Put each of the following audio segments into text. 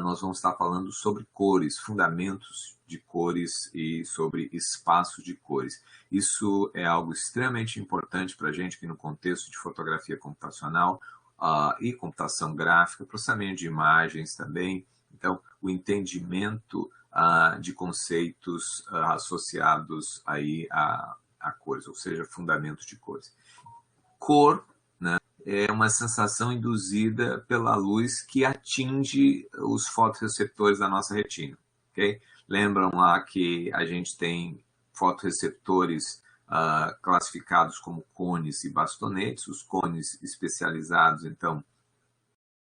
nós vamos estar falando sobre cores, fundamentos de cores e sobre espaços de cores. Isso é algo extremamente importante para a gente aqui no contexto de fotografia computacional e computação gráfica, processamento de imagens também. Então, o entendimento de conceitos associados aí a cores, ou seja, fundamentos de cores. Cor, né, é uma sensação induzida pela luz que atinge os fotorreceptores da nossa retina. Okay? Lembram lá que a gente tem fotorreceptores classificados como cones e bastonetes, os cones especializados, então,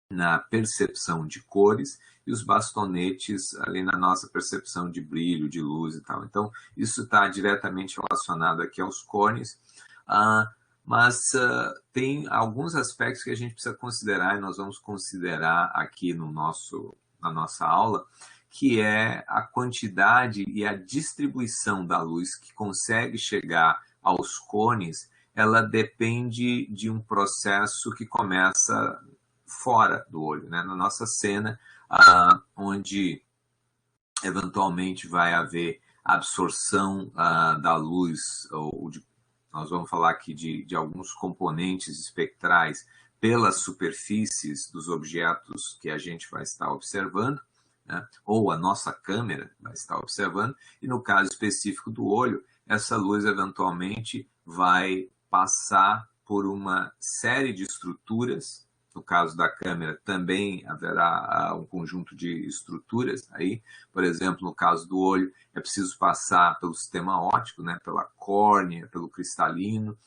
na percepção de cores, e os bastonetes ali na nossa percepção de brilho, de luz e tal. Então, isso está diretamente relacionado aqui aos cones, mas tem alguns aspectos que a gente precisa considerar, e nós vamos considerar aqui na nossa aula, que é a quantidade e a distribuição da luz que consegue chegar aos cones. Ela depende de um processo que começa fora do olho, né? Na nossa cena, onde eventualmente vai haver absorção da luz, nós vamos falar aqui de alguns componentes espectrais pelas superfícies dos objetos que a gente vai estar observando, né? Ou a nossa câmera vai estar observando, e no caso específico do olho, essa luz eventualmente vai passar por uma série de estruturas. No caso da câmera, também haverá um conjunto de estruturas aí. Por exemplo, no caso do olho, é preciso passar pelo sistema óptico, né, pela córnea, pelo cristalino.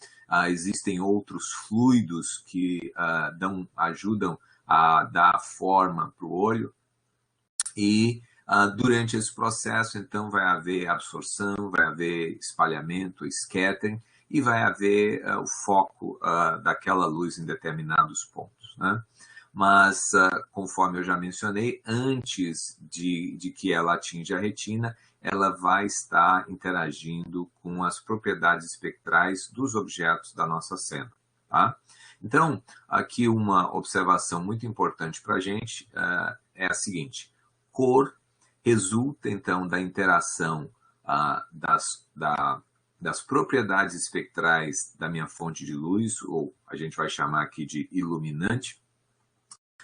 Existem outros fluidos que ajudam a dar forma para o olho. E durante esse processo, então, vai haver absorção, vai haver espalhamento, scattering, e vai haver o foco daquela luz em determinados pontos. Né? Mas, conforme eu já mencionei, antes de que ela atinja a retina, ela vai estar interagindo com as propriedades espectrais dos objetos da nossa cena. Tá? Então, aqui uma observação muito importante para a gente é a seguinte: cor resulta, então, da interação das propriedades espectrais da minha fonte de luz, ou a gente vai chamar aqui de iluminante,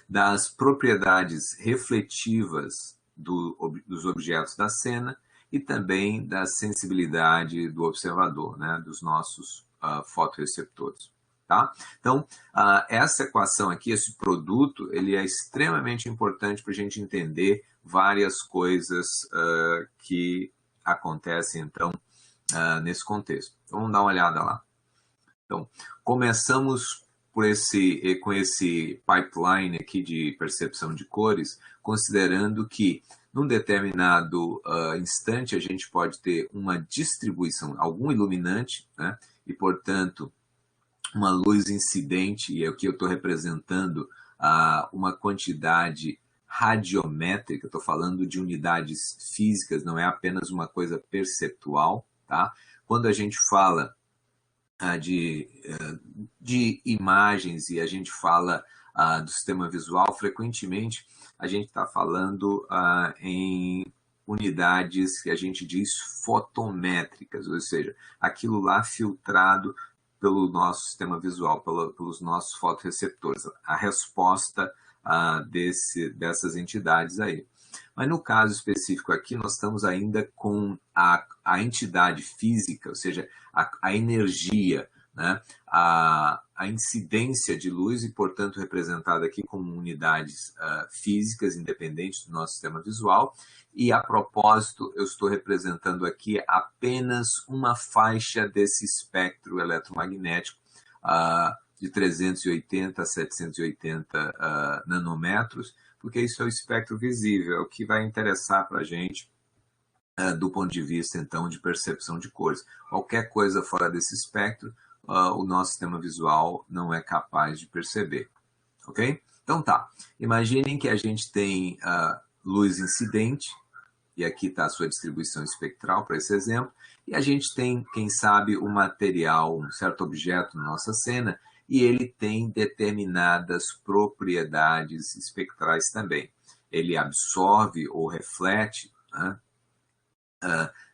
das propriedades refletivas dos objetos da cena e também da sensibilidade do observador, né, dos nossos fotorreceptores. Tá? Então, essa equação aqui, esse produto, ele é extremamente importante para a gente entender várias coisas que acontecem, então, nesse contexto. Então, vamos dar uma olhada lá. Então, começamos com esse pipeline aqui de percepção de cores, considerando que, num determinado instante, a gente pode ter uma distribuição, algum iluminante, né? E, portanto, uma luz incidente, e aqui eu estou representando uma quantidade radiométrica, estou falando de unidades físicas, não é apenas uma coisa perceptual. Tá? Quando a gente fala de imagens e a gente fala do sistema visual, frequentemente a gente está falando em unidades que a gente diz fotométricas, ou seja, aquilo lá filtrado pelo nosso sistema visual, pelos nossos fotorreceptores, a resposta dessas entidades aí. Mas no caso específico aqui, nós estamos ainda com a entidade física, ou seja, a energia, né? a incidência de luz, e, portanto, representada aqui como unidades físicas independentes do nosso sistema visual. E, a propósito, eu estou representando aqui apenas uma faixa desse espectro eletromagnético de 380 a 780 nanômetros, porque isso é o espectro visível, é o que vai interessar para a gente do ponto de vista, então, de percepção de cores. Qualquer coisa fora desse espectro, o nosso sistema visual não é capaz de perceber. Ok? Então tá, imaginem que a gente tem luz incidente, e aqui está a sua distribuição espectral para esse exemplo, e a gente tem, quem sabe, um material, um certo objeto na nossa cena, e ele tem determinadas propriedades espectrais também. ele absorve ou reflete, né,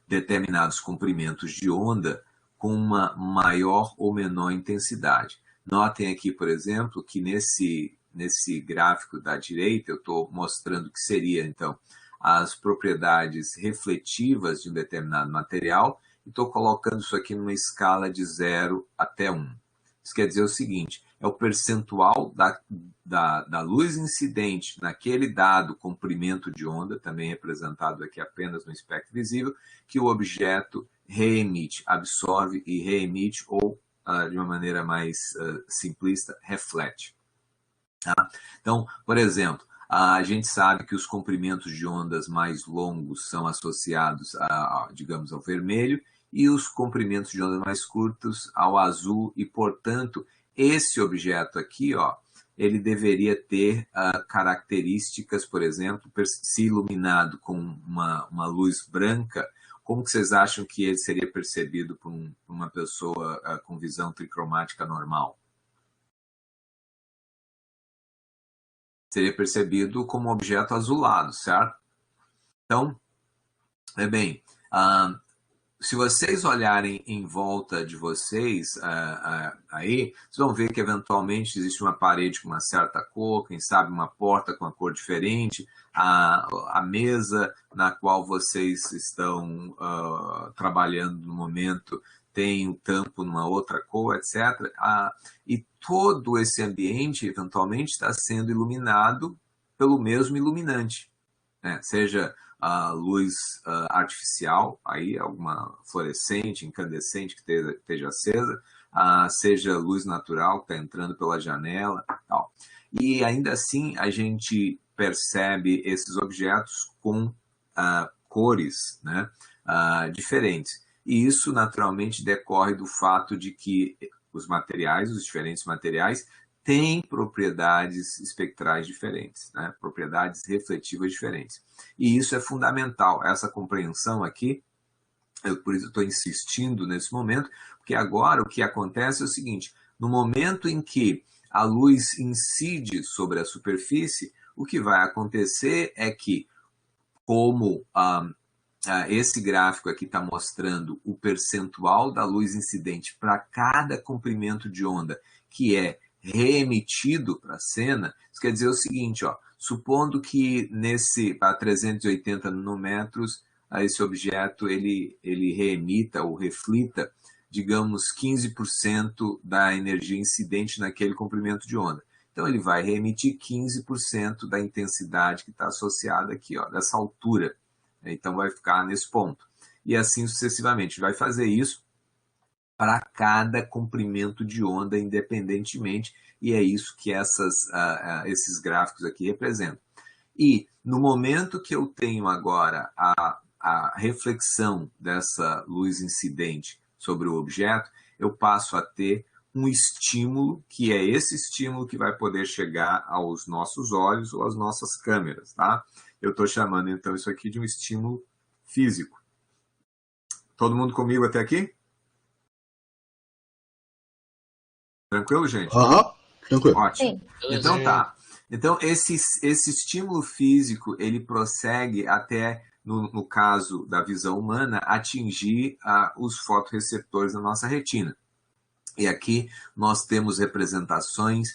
determinados comprimentos de onda com uma maior ou menor intensidade. Notem aqui, por exemplo, que nesse gráfico da direita eu estou mostrando que seria, então, as propriedades refletivas de um determinado material e estou colocando isso aqui numa escala de 0 até 1. Isso quer dizer o seguinte, é o percentual da luz incidente naquele dado comprimento de onda, também representado aqui apenas no espectro visível, que o objeto reemite, absorve e reemite, ou, de uma maneira mais simplista, reflete. Tá? Então, por exemplo, a gente sabe que os comprimentos de ondas mais longos são associados, digamos, ao vermelho, e os comprimentos de onda mais curtos ao azul, e, portanto, esse objeto aqui, ó, ele deveria ter características, por exemplo, se iluminado com uma luz branca, como que vocês acham que ele seria percebido por uma pessoa com visão tricromática normal? Seria percebido como um objeto azulado, certo? Então, bem, se vocês olharem em volta de vocês aí, vocês vão ver que eventualmente existe uma parede com uma certa cor, quem sabe uma porta com uma cor diferente, a mesa na qual vocês estão trabalhando no momento tem um tampo numa outra cor, etc. E todo esse ambiente, eventualmente, está sendo iluminado pelo mesmo iluminante, né? Seja a luz artificial, aí alguma fluorescente, incandescente que esteja acesa, seja luz natural que está entrando pela janela, tal. E ainda assim a gente percebe esses objetos com cores, né, diferentes. E isso naturalmente decorre do fato de que os materiais, os diferentes materiais, têm propriedades espectrais diferentes, né? Propriedades refletivas diferentes. E isso é fundamental, essa compreensão aqui, por isso estou insistindo nesse momento, porque agora o que acontece é o seguinte, no momento em que a luz incide sobre a superfície, o que vai acontecer é que, como esse gráfico aqui está mostrando o percentual da luz incidente para cada comprimento de onda que é reemitido para a cena, isso quer dizer o seguinte, ó, supondo que para 380 nanômetros, esse objeto ele reemita ou reflita, digamos, 15% da energia incidente naquele comprimento de onda. Então, ele vai reemitir 15% da intensidade que está associada aqui, ó, dessa altura. Então, vai ficar nesse ponto. E assim sucessivamente. Vai fazer isso para cada comprimento de onda independentemente, e é isso que esses gráficos aqui representam. E no momento que eu tenho agora a reflexão dessa luz incidente sobre o objeto, eu passo a ter um estímulo, que é esse estímulo que vai poder chegar aos nossos olhos ou às nossas câmeras, tá? Eu estou chamando, então, isso aqui de um estímulo físico. Todo mundo comigo até aqui? Tranquilo, gente? Tranquilo. Ótimo. Então tá. Então, esse estímulo físico, ele prossegue até, no caso da visão humana, atingir os fotorreceptores da nossa retina. E aqui nós temos representações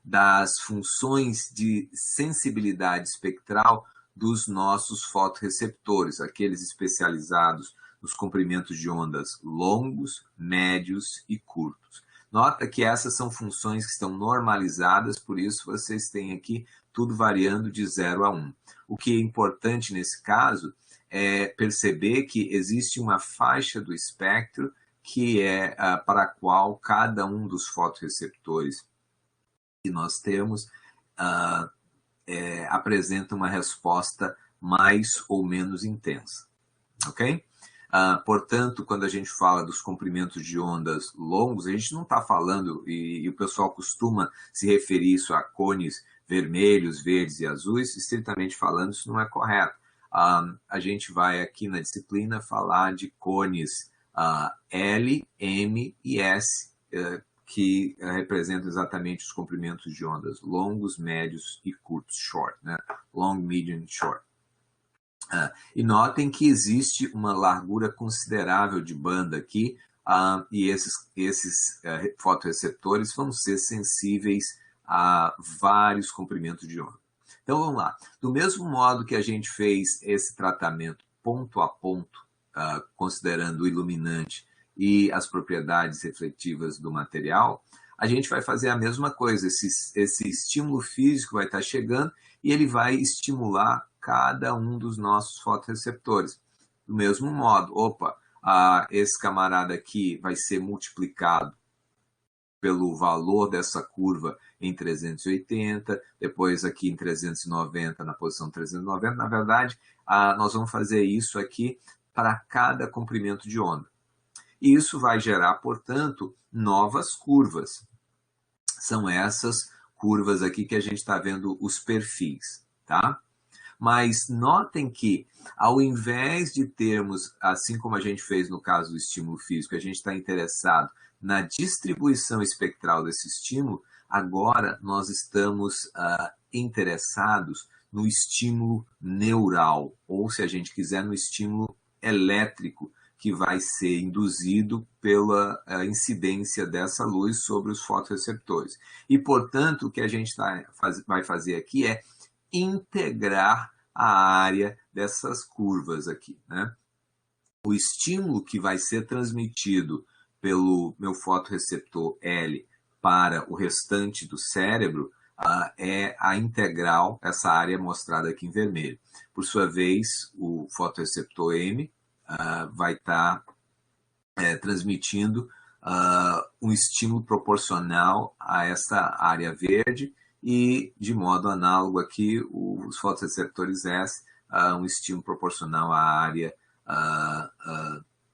das funções de sensibilidade espectral dos nossos fotorreceptores, aqueles especializados nos comprimentos de ondas longos, médios e curtos. Nota que essas são funções que estão normalizadas, por isso vocês têm aqui tudo variando de 0 a 1. O que é importante nesse caso é perceber que existe uma faixa do espectro que é para a qual cada um dos fotorreceptores que nós temos apresenta uma resposta mais ou menos intensa. Ok? Portanto, quando a gente fala dos comprimentos de ondas longos, a gente não está falando, e o pessoal costuma se referir isso a cones vermelhos, verdes e azuis, estritamente falando, isso não é correto. A gente vai aqui na disciplina falar de cones L, M e S, que representam exatamente os comprimentos de ondas longos, médios e curtos, short, né? Long, medium, short. E notem que existe uma largura considerável de banda aqui, e esses fotorreceptores vão ser sensíveis a vários comprimentos de onda. Então vamos lá. Do mesmo modo que a gente fez esse tratamento ponto a ponto, considerando o iluminante e as propriedades refletivas do material, a gente vai fazer a mesma coisa. Esse estímulo físico vai estar chegando e ele vai estimular cada um dos nossos fotorreceptores. Do mesmo modo, esse camarada aqui vai ser multiplicado pelo valor dessa curva em 380, depois aqui em 390, na posição 390. Na verdade, nós vamos fazer isso aqui para cada comprimento de onda. E isso vai gerar, portanto, novas curvas. São essas curvas aqui que a gente está vendo os perfis, tá? Mas notem que, ao invés de termos, assim como a gente fez no caso do estímulo físico, a gente está interessado na distribuição espectral desse estímulo, agora nós estamos interessados no estímulo neural, ou, se a gente quiser, no estímulo elétrico, que vai ser induzido pela incidência dessa luz sobre os fotorreceptores. E, portanto, o que a gente vai fazer aqui é integrar a área dessas curvas aqui, né? O estímulo que vai ser transmitido pelo meu fotorreceptor L para o restante do cérebro é a integral, essa área mostrada aqui em vermelho. Por sua vez, o fotorreceptor M vai estar transmitindo um estímulo proporcional a essa área verde, e, de modo análogo aqui, os fotorreceptores S, um estímulo proporcional à área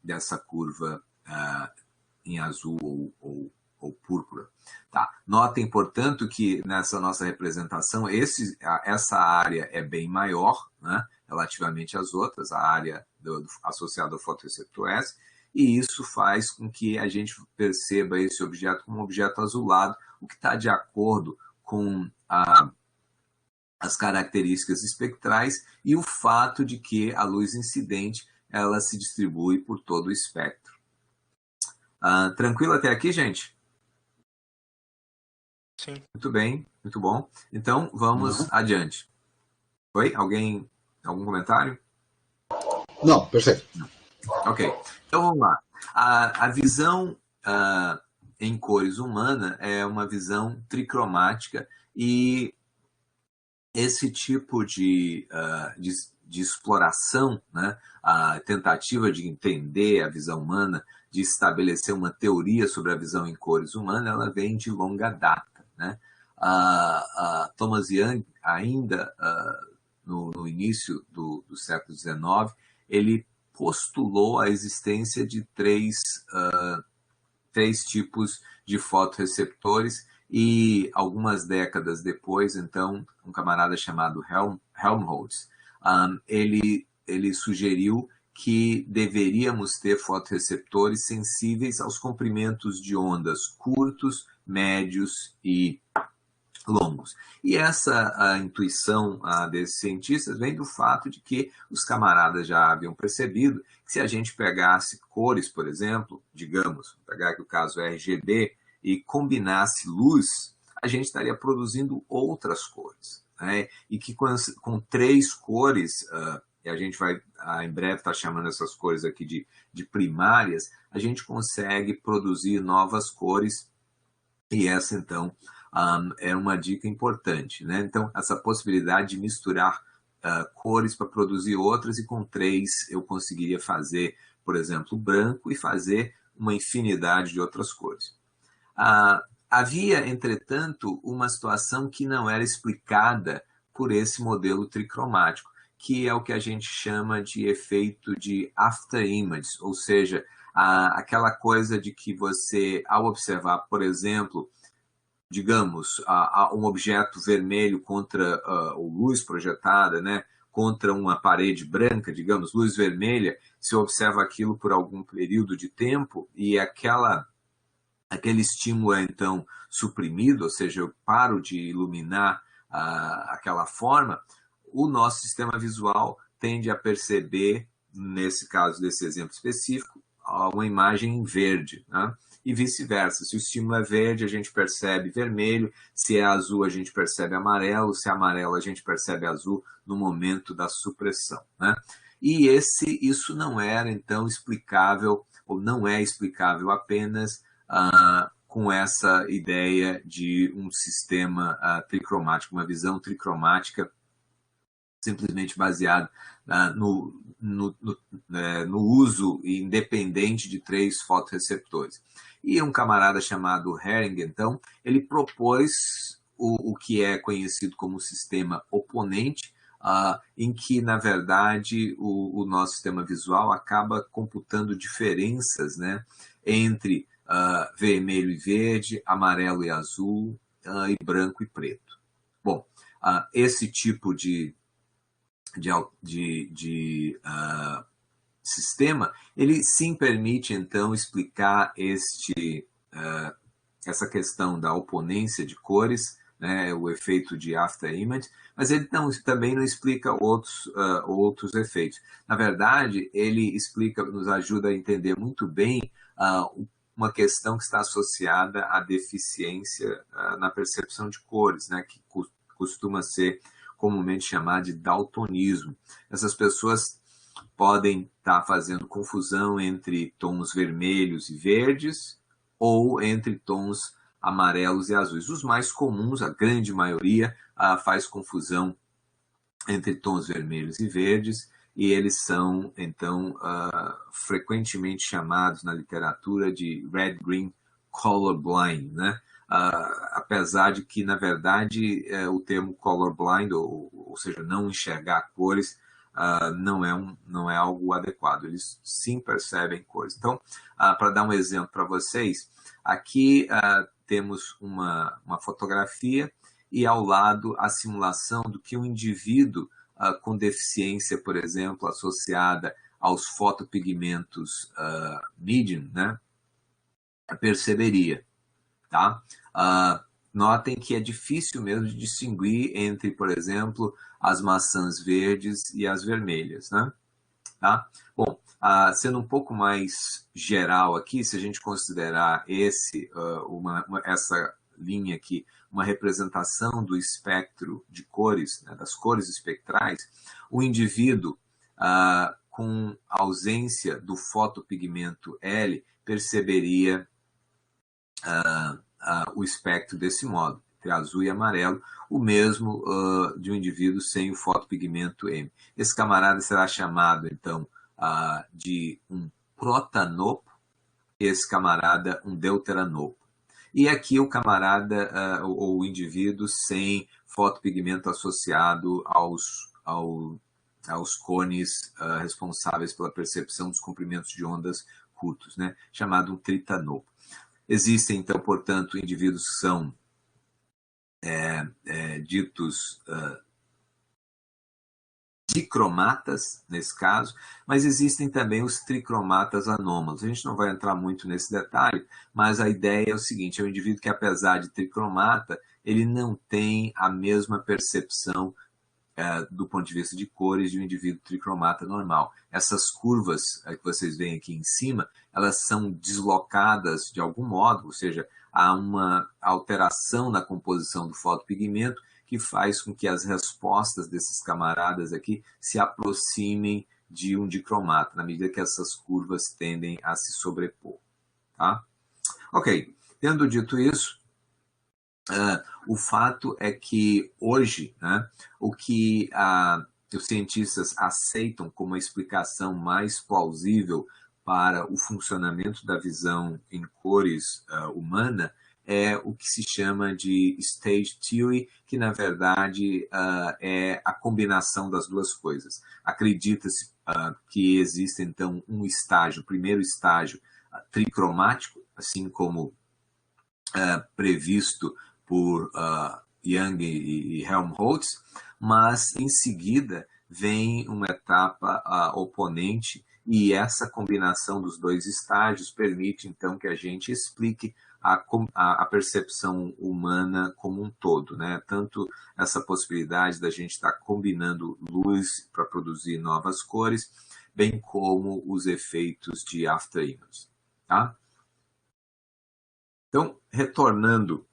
dessa curva em azul ou púrpura. Tá. Notem, portanto, que nessa nossa representação, essa área é bem maior, né, relativamente às outras, a área associada ao fotorreceptor S, e isso faz com que a gente perceba esse objeto como um objeto azulado, o que está de acordo com as características espectrais e o fato de que a luz incidente ela se distribui por todo o espectro. Tranquilo até aqui, gente? Sim. Muito bem, muito bom. Então, vamos adiante. Oi? Algum comentário? Não, perfeito. Ok, então vamos lá. A visão em cores humana é uma visão tricromática, e esse tipo de exploração, né, a tentativa de entender a visão humana, de estabelecer uma teoria sobre a visão em cores humana, ela vem de longa data, né? Thomas Young, ainda no início do século XIX, ele postulou a existência de três tipos de fotorreceptores, e algumas décadas depois, então, um camarada chamado Helmholtz, ele sugeriu que deveríamos ter fotorreceptores sensíveis aos comprimentos de ondas curtos, médios e longos. E essa intuição desses cientistas vem do fato de que os camaradas já haviam percebido que, se a gente pegasse cores, por exemplo, digamos, pegar aqui o caso RGB, e combinasse luz, a gente estaria produzindo outras cores, né? E que com três cores, e a gente vai em breve estar chamando essas cores aqui de primárias, a gente consegue produzir novas cores, e essa, então, é uma dica importante, né? Então, essa possibilidade de misturar cores para produzir outras, e com três eu conseguiria fazer, por exemplo, branco, e fazer uma infinidade de outras cores. Havia, entretanto, uma situação que não era explicada por esse modelo tricromático, que é o que a gente chama de efeito de afterimage, ou seja, aquela coisa de que você, ao observar, por exemplo, digamos, um objeto vermelho contra luz projetada, né, contra uma parede branca, digamos, luz vermelha, se observa aquilo por algum período de tempo, e aquele estímulo é então suprimido, ou seja, eu paro de iluminar aquela forma, o nosso sistema visual tende a perceber, nesse caso desse exemplo específico, uma imagem em verde, né? E vice-versa. Se o estímulo é verde, a gente percebe vermelho, se é azul, a gente percebe amarelo, se é amarelo, a gente percebe azul no momento da supressão, né? E isso não era, então, explicável, ou não é explicável apenas com essa ideia de um sistema tricromático, uma visão tricromática simplesmente baseado no uso independente de 3 fotorreceptores. E um camarada chamado Herring, então, ele propôs o que é conhecido como sistema oponente, em que, na verdade, o nosso sistema visual acaba computando diferenças, né, entre vermelho e verde, amarelo e azul, e branco e preto. Bom, esse tipo de sistema, ele sim permite, então, explicar essa questão da oponência de cores, né, o efeito de afterimage, mas ele também não explica outros efeitos. Na verdade, ele nos ajuda a entender muito bem uma questão que está associada à deficiência na percepção de cores, né, que costuma ser comumente chamada de daltonismo. Essas pessoas podem estar fazendo confusão entre tons vermelhos e verdes ou entre tons amarelos e azuis. Os mais comuns, a grande maioria, faz confusão entre tons vermelhos e verdes, e eles são, então, frequentemente chamados na literatura de red-green colorblind, né? Apesar de que, na verdade, o termo colorblind, ou seja, não enxergar cores, não é algo adequado. Eles sim percebem cores. Então, para dar um exemplo para vocês, aqui temos uma fotografia e ao lado a simulação do que um indivíduo com deficiência, por exemplo, associada aos fotopigmentos medium, né, perceberia. Tá? Notem que é difícil mesmo de distinguir entre, por exemplo, as maçãs verdes e as vermelhas, né? Tá? Bom, sendo um pouco mais geral aqui, se a gente considerar essa linha aqui, uma representação do espectro de cores, né, das cores espectrais, o indivíduo com ausência do fotopigmento L perceberia o espectro desse modo, entre azul e amarelo, o mesmo de um indivíduo sem o fotopigmento M. Esse camarada será chamado, então, de um protanopo, esse camarada um deuteranopo. E aqui o camarada, ou o indivíduo sem fotopigmento associado aos cones responsáveis pela percepção dos comprimentos de ondas curtos, né, chamado um tritanopo. Existem, então, portanto, indivíduos que são ditos dicromatas, nesse caso, mas existem também os tricromatas anômalos. A gente não vai entrar muito nesse detalhe, mas a ideia é o seguinte, é um indivíduo que, apesar de tricromata, ele não tem a mesma percepção do ponto de vista de cores de um indivíduo tricromata normal. Essas curvas que vocês veem aqui em cima, elas são deslocadas de algum modo, ou seja, há uma alteração na composição do fotopigmento que faz com que as respostas desses camaradas aqui se aproximem de um dicromata, na medida que essas curvas tendem a se sobrepor. Tá? Ok, tendo dito isso, o fato é que hoje, né, o que os cientistas aceitam como a explicação mais plausível para o funcionamento da visão em cores humana é o que se chama de stage theory, que na verdade é a combinação das duas coisas. Acredita-se que existe então um estágio, o primeiro estágio tricromático, assim como previsto por Young e Helmholtz, mas em seguida vem uma etapa oponente e essa combinação dos dois estágios permite então que a gente explique a percepção humana como um todo, né? Tanto essa possibilidade da gente estar combinando luz para produzir novas cores, bem como os efeitos de after image, tá? Então, retornando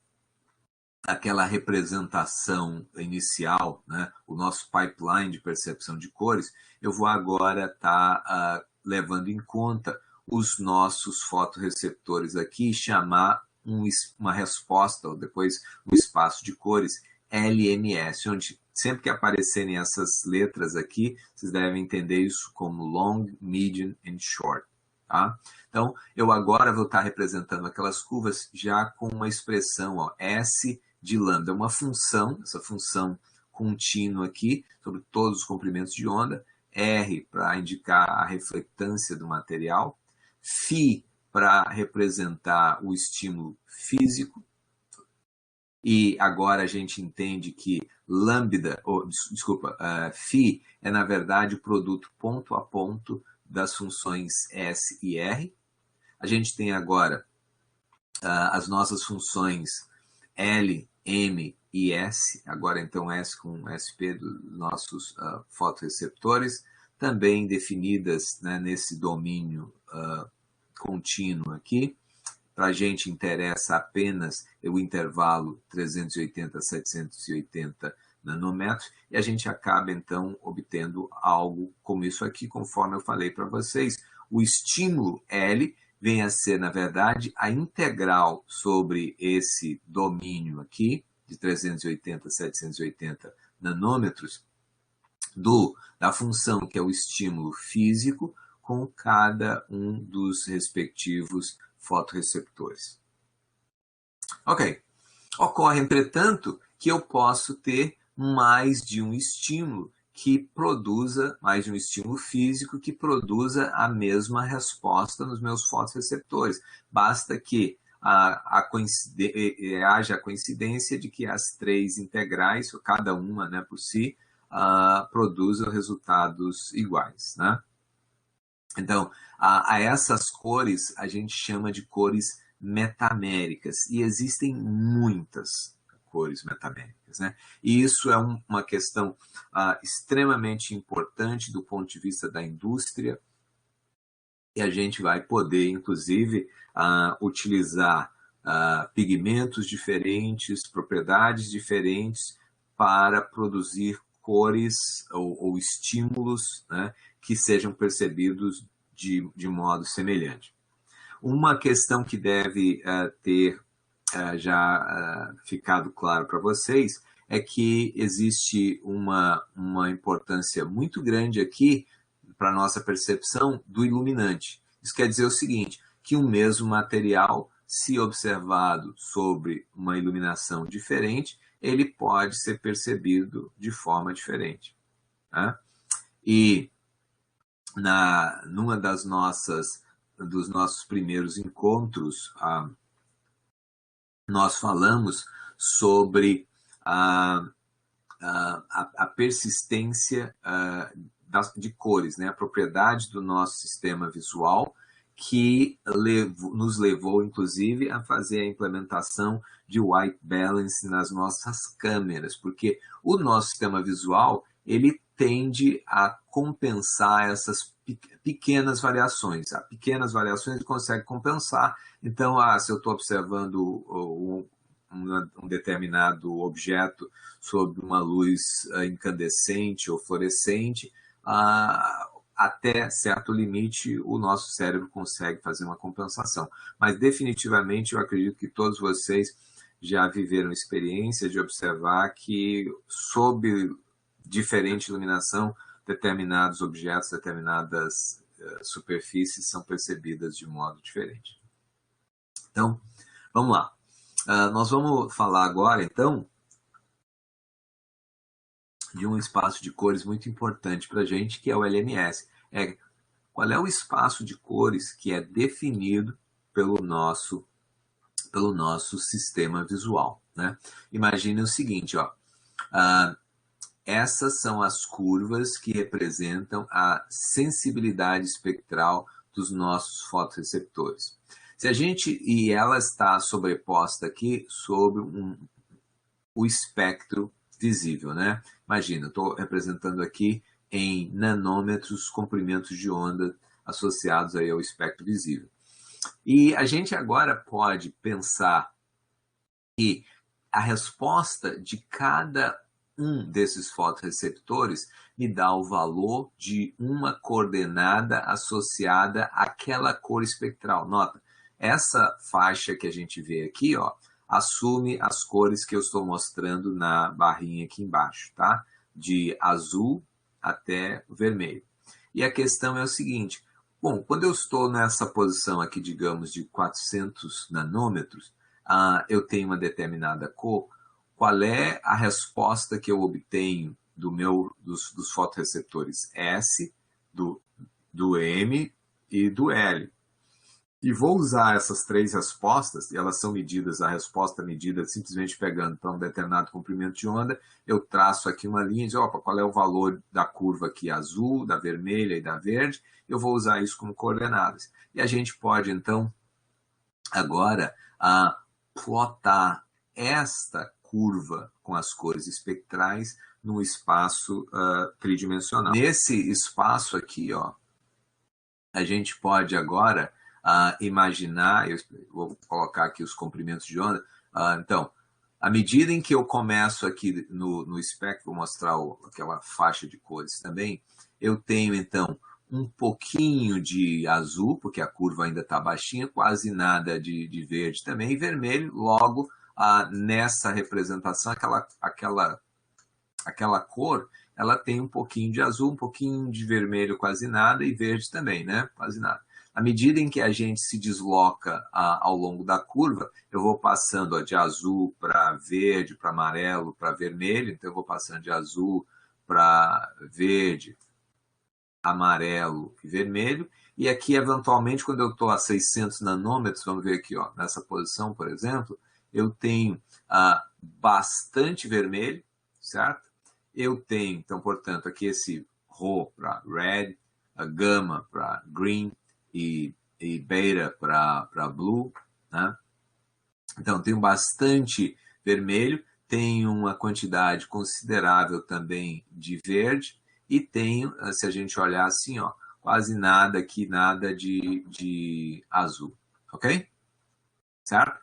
àquela representação inicial, né, o nosso pipeline de percepção de cores, eu vou agora estar levando em conta os nossos fotorreceptores aqui e chamar uma resposta, ou depois um espaço de cores LMS, onde sempre que aparecerem essas letras aqui, vocês devem entender isso como long, medium and short. Tá? Então, eu agora vou estar representando aquelas curvas já com uma expressão, ó, S de lambda, uma função, essa função contínua aqui, sobre todos os comprimentos de onda, R para indicar a reflectância do material, Φ para representar o estímulo físico, e agora a gente entende que lambda, Φ é na verdade o produto ponto a ponto das funções S e R. A gente tem agora as nossas funções L, M e S, agora então S com SP dos nossos fotorreceptores, também definidas, né, nesse domínio contínuo aqui. Para a gente interessa apenas o intervalo 380 a 780 nanômetros, e a gente acaba então obtendo algo como isso aqui, conforme eu falei para vocês. O estímulo L vem a ser, na verdade, a integral sobre esse domínio aqui, de 380 a 780 nanômetros, da função que é o estímulo físico, com cada um dos respectivos fotorreceptores. Ok. Ocorre, entretanto, que eu posso ter mais de um estímulo que produza, mais de um estímulo físico que produza a mesma resposta nos meus fotorreceptores. Basta que haja a coincidência de que as três integrais, cada uma, né, por si, produzam resultados iguais, né? Então, a essas cores a gente chama de cores metaméricas, e existem muitas cores metaméricas, né? E isso é uma questão extremamente importante do ponto de vista da indústria, e a gente vai poder, inclusive, utilizar pigmentos diferentes, propriedades diferentes para produzir cores ou estímulos, né, que sejam percebidos de modo semelhante. Uma questão que deve ter já ficado claro para vocês é que existe uma importância muito grande aqui para a nossa percepção do iluminante. Isso quer dizer o seguinte, que o mesmo material, se observado sobre uma iluminação diferente, ele pode ser percebido de forma diferente, né? E numa dos nossos primeiros encontros, nós falamos sobre a persistência de cores, né? A propriedade do nosso sistema visual, que nos levou, inclusive, a fazer a implementação de white balance nas nossas câmeras, porque o nosso sistema visual ele tende a compensar essas pequenas variações. Pequenas variações ele consegue compensar. Então, se eu estou observando um determinado objeto sob uma luz incandescente ou fluorescente, até certo limite o nosso cérebro consegue fazer uma compensação. Mas definitivamente eu acredito que todos vocês já viveram experiência de observar que sob diferente iluminação, determinados objetos, determinadas superfícies são percebidas de modo diferente. Então, vamos lá. Nós vamos falar agora, então, de um espaço de cores muito importante para a gente, que é o LMS. Qual é o espaço de cores que é definido pelo nosso sistema visual, né? Imagine o seguinte, ó. Essas são as curvas que representam a sensibilidade espectral dos nossos fotorreceptores. E ela está sobreposta aqui sobre o espectro visível, né? Imagina, eu estou representando aqui em nanômetros comprimentos de onda associados aí ao espectro visível. E a gente agora pode pensar que a resposta de cada um desses fotorreceptores me dá o valor de uma coordenada associada àquela cor espectral. Nota, essa faixa que a gente vê aqui, ó, assume as cores que eu estou mostrando na barrinha aqui embaixo, tá? De azul até vermelho. E a questão é o seguinte, bom, quando eu estou nessa posição aqui, digamos, de 400 nanômetros, eu tenho uma determinada cor, qual é a resposta que eu obtenho dos fotorreceptores S, do M e do L? E vou usar essas três respostas, e elas são medidas, a resposta medida simplesmente pegando para um determinado comprimento de onda, eu traço aqui uma linha de, opa, qual é o valor da curva aqui azul, da vermelha e da verde, eu vou usar isso como coordenadas. E a gente pode, então, agora, plotar esta curva com as cores espectrais no espaço tridimensional. Nesse espaço aqui, ó, a gente pode agora imaginar, eu vou colocar aqui os comprimentos de onda, então, à medida em que eu começo aqui no espectro, vou mostrar aquela faixa de cores também, eu tenho então um pouquinho de azul, porque a curva ainda está baixinha, quase nada de verde também, e vermelho, logo nessa representação, aquela cor, ela tem um pouquinho de azul, um pouquinho de vermelho, quase nada, e verde também, né? Quase nada. À medida em que a gente se desloca ao longo da curva, eu vou passando de azul para verde, para amarelo, para vermelho, então eu vou passando de azul para verde, amarelo e vermelho, e aqui, eventualmente, quando eu estou a 600 nanômetros, vamos ver aqui, ó, nessa posição, por exemplo, eu tenho bastante vermelho, certo? Eu tenho, então, portanto, aqui esse Rho para red, a gama para green e beta para blue, né? Então, tenho bastante vermelho, tenho uma quantidade considerável também de verde e tenho, se a gente olhar assim, ó, quase nada aqui, nada de azul, ok? Certo?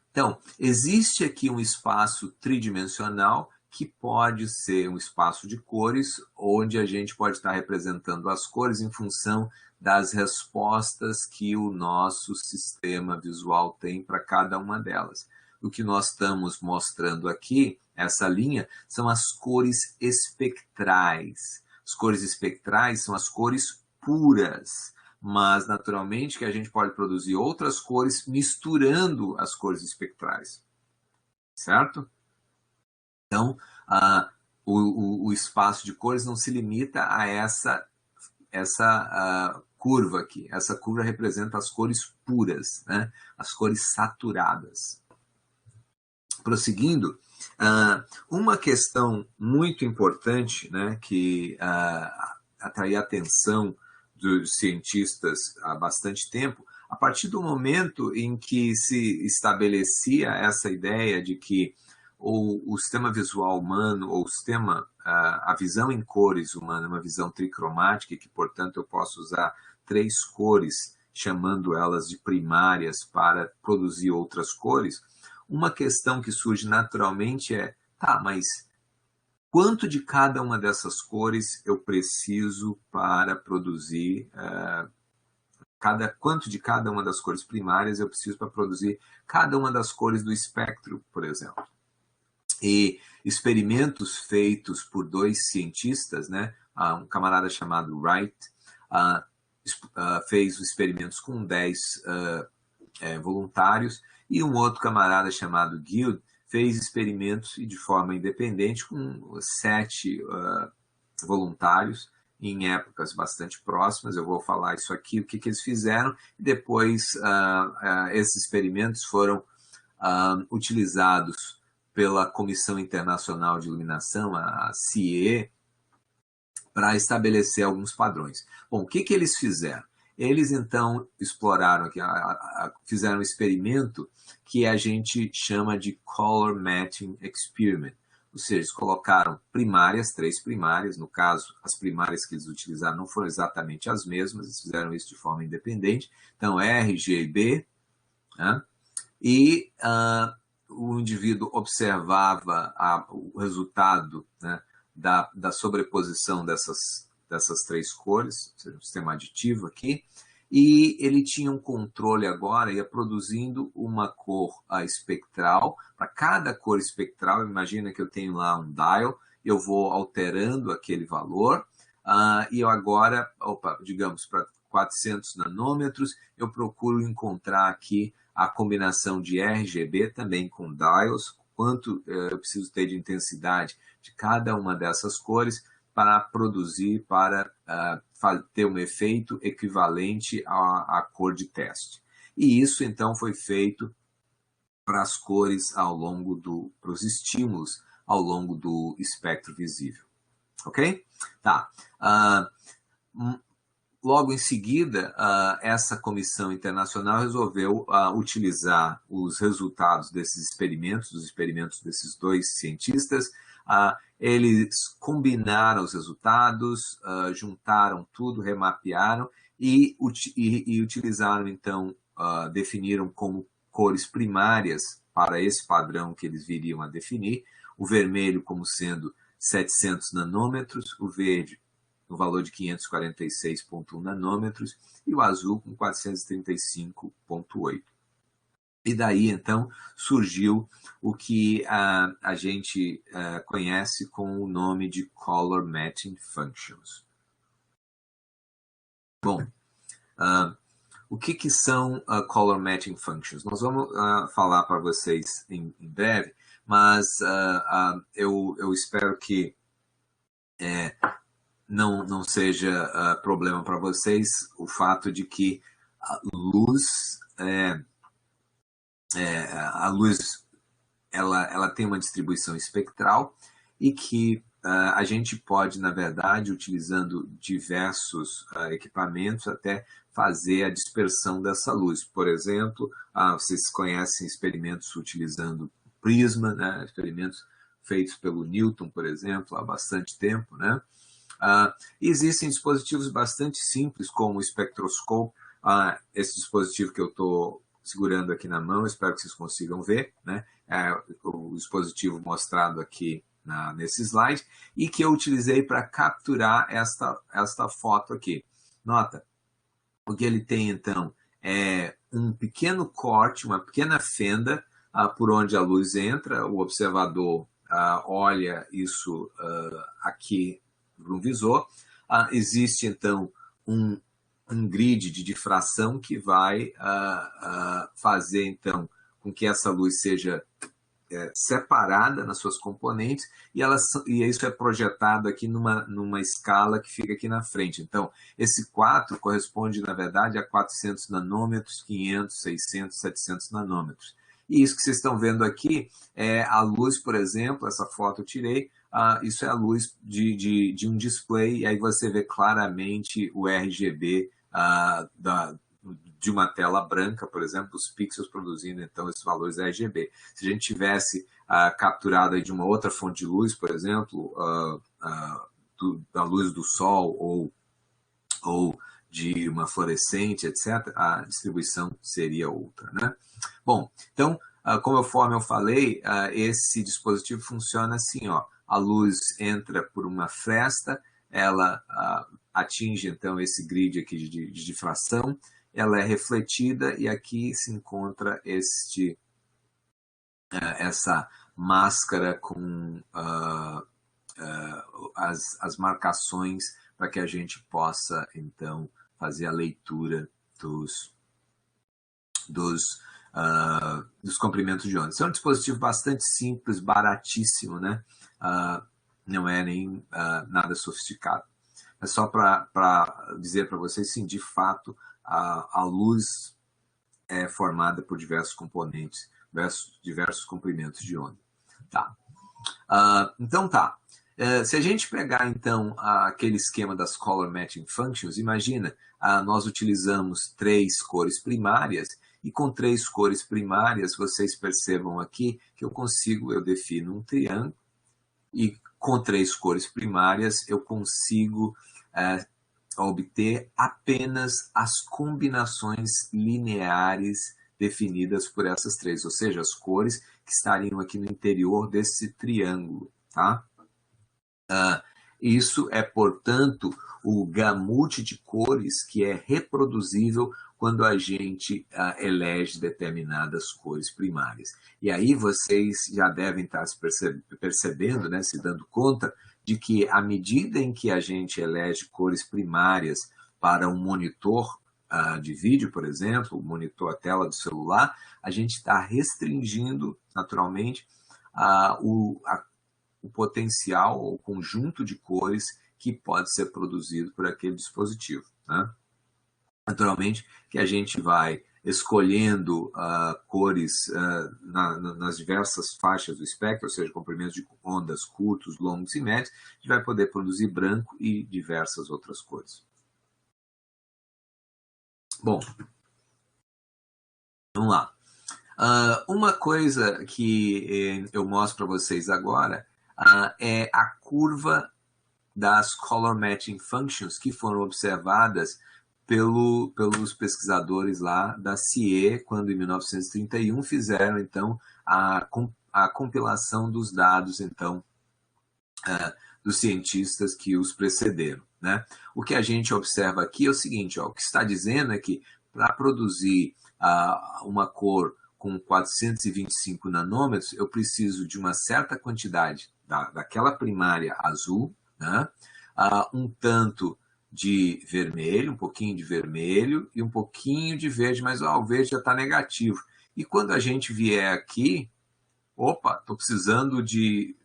Então, existe aqui um espaço tridimensional que pode ser um espaço de cores, onde a gente pode estar representando as cores em função das respostas que o nosso sistema visual tem para cada uma delas. O que nós estamos mostrando aqui, essa linha, são as cores espectrais. As cores espectrais são as cores puras, mas naturalmente que a gente pode produzir outras cores misturando as cores espectrais, certo? Então, o espaço de cores não se limita a essa curva aqui. Essa curva representa as cores puras, né? As cores saturadas. Prosseguindo, uma questão muito importante, né, que atraía a atenção dos cientistas há bastante tempo, a partir do momento em que se estabelecia essa ideia de que o sistema visual humano, ou a visão em cores humana, é uma visão tricromática, e que, portanto, eu posso usar três cores, chamando elas de primárias, para produzir outras cores, uma questão que surge naturalmente é, mas quanto de cada uma dessas cores eu preciso para produzir, quanto de cada uma das cores primárias eu preciso para produzir cada uma das cores do espectro, por exemplo. E experimentos feitos por dois cientistas, né, um camarada chamado Wright, fez experimentos com 10 voluntários, e um outro camarada chamado Guild fez experimentos de forma independente com 7 voluntários em épocas bastante próximas. Eu vou falar isso aqui, o que eles fizeram, e depois esses experimentos foram utilizados pela Comissão Internacional de Iluminação, a CIE, para estabelecer alguns padrões. Bom, o que eles fizeram? Eles, então, exploraram aqui, fizeram um experimento que a gente chama de Color Matching Experiment. Ou seja, eles colocaram primárias, 3 primárias, no caso, as primárias que eles utilizaram não foram exatamente as mesmas, eles fizeram isso de forma independente. Então, R, G e B, né? E o indivíduo observava o resultado, né, da sobreposição dessas 3 cores, ou seja, um sistema aditivo aqui, e ele tinha um controle agora, ia produzindo uma cor espectral. Para cada cor espectral, imagina que eu tenho lá um dial, eu vou alterando aquele valor, e eu agora, digamos, para 400 nanômetros, eu procuro encontrar aqui a combinação de RGB também com dials, quanto eu preciso ter de intensidade de cada uma dessas cores para produzir, para ter um efeito equivalente à cor de teste. E isso, então, foi feito para as cores para os estímulos ao longo do espectro visível. Ok? Tá. Logo em seguida, essa comissão internacional resolveu utilizar os resultados desses experimentos, dos experimentos desses 2 cientistas. Eles combinaram os resultados, juntaram tudo, remapearam e utilizaram, então, definiram como cores primárias para esse padrão que eles viriam a definir, o vermelho como sendo 700 nanômetros, o verde no valor de 546,1 nanômetros e o azul com 435,8. E daí, então, surgiu o que a gente conhece com o nome de Color Matching Functions. Bom, o que são Color Matching Functions? Nós vamos falar para vocês em breve, mas eu espero que não seja problema para vocês o fato de que a luz ela tem uma distribuição espectral e que a gente pode, na verdade, utilizando diversos equipamentos, até fazer a dispersão dessa luz. Por exemplo, vocês conhecem experimentos utilizando prisma, né? Experimentos feitos pelo Newton, por exemplo, há bastante tempo, né? Existem dispositivos bastante simples, como o espectroscópio. Esse dispositivo que eu estou segurando aqui na mão, espero que vocês consigam ver, né? O dispositivo mostrado aqui nesse slide, e que eu utilizei para capturar esta foto aqui. Nota, o que ele tem, então, é um pequeno corte, uma pequena fenda por onde a luz entra. O observador olha isso aqui para um visor. Existe, então, um grid de difração que vai fazer, então, com que essa luz seja separada nas suas componentes, e isso é projetado aqui numa escala que fica aqui na frente. Então, esse 4 corresponde, na verdade, a 400 nanômetros, 500, 600, 700 nanômetros. E isso que vocês estão vendo aqui é a luz, por exemplo, essa foto eu tirei, isso é a luz de um display, e aí você vê claramente o RGB de uma tela branca, por exemplo, os pixels produzindo, então, esses valores RGB. Se a gente tivesse capturado aí de uma outra fonte de luz, por exemplo, da luz do sol ou de uma fluorescente, etc., a distribuição seria outra, né? Bom, então, conforme eu falei, esse dispositivo funciona assim, ó. A luz entra por uma fresta, ela atinge, então, esse grid aqui de difração, ela é refletida e aqui se encontra essa máscara com as marcações para que a gente possa, então, fazer a leitura dos comprimentos de onda. Esse é um dispositivo bastante simples, baratíssimo, né? Não é nem nada sofisticado. É só para dizer para vocês, sim, de fato, a luz é formada por diversos componentes, diversos comprimentos de onda. Tá. Então tá. Se a gente pegar, então, aquele esquema das Color Matching Functions, imagina, nós utilizamos 3 cores primárias, e com 3 cores primárias, vocês percebam aqui que eu defino um triângulo, e com 3 cores primárias eu consigo obter apenas as combinações lineares definidas por essas 3, ou seja, as cores que estariam aqui no interior desse triângulo, tá? Isso é, portanto, o gamute de cores que é reproduzível quando a gente elege determinadas cores primárias. E aí vocês já devem estar se percebendo, né, se dando conta, de que à medida em que a gente elege cores primárias para um monitor de vídeo, por exemplo, o monitor, a tela do celular, a gente está restringindo, naturalmente, o potencial, o conjunto de cores que pode ser produzido por aquele dispositivo, né? Naturalmente que a gente vai escolhendo cores nas diversas faixas do espectro, ou seja, comprimentos de ondas curtos, longos e médios, a gente vai poder produzir branco e diversas outras cores. Bom, vamos lá. Uma coisa que eu mostro para vocês agora é a curva das Color Matching Functions que foram observadas pelos pesquisadores lá da CIE, quando em 1931 fizeram então a compilação dos dados então dos cientistas que os precederam, né? O que a gente observa aqui é o seguinte, o que está dizendo é que para produzir uma cor com 425 nanômetros, eu preciso de uma certa quantidade daquela primária azul, né? Um tanto de vermelho, um pouquinho de vermelho e um pouquinho de verde, mas o verde já está negativo. E quando a gente vier aqui, estou precisando de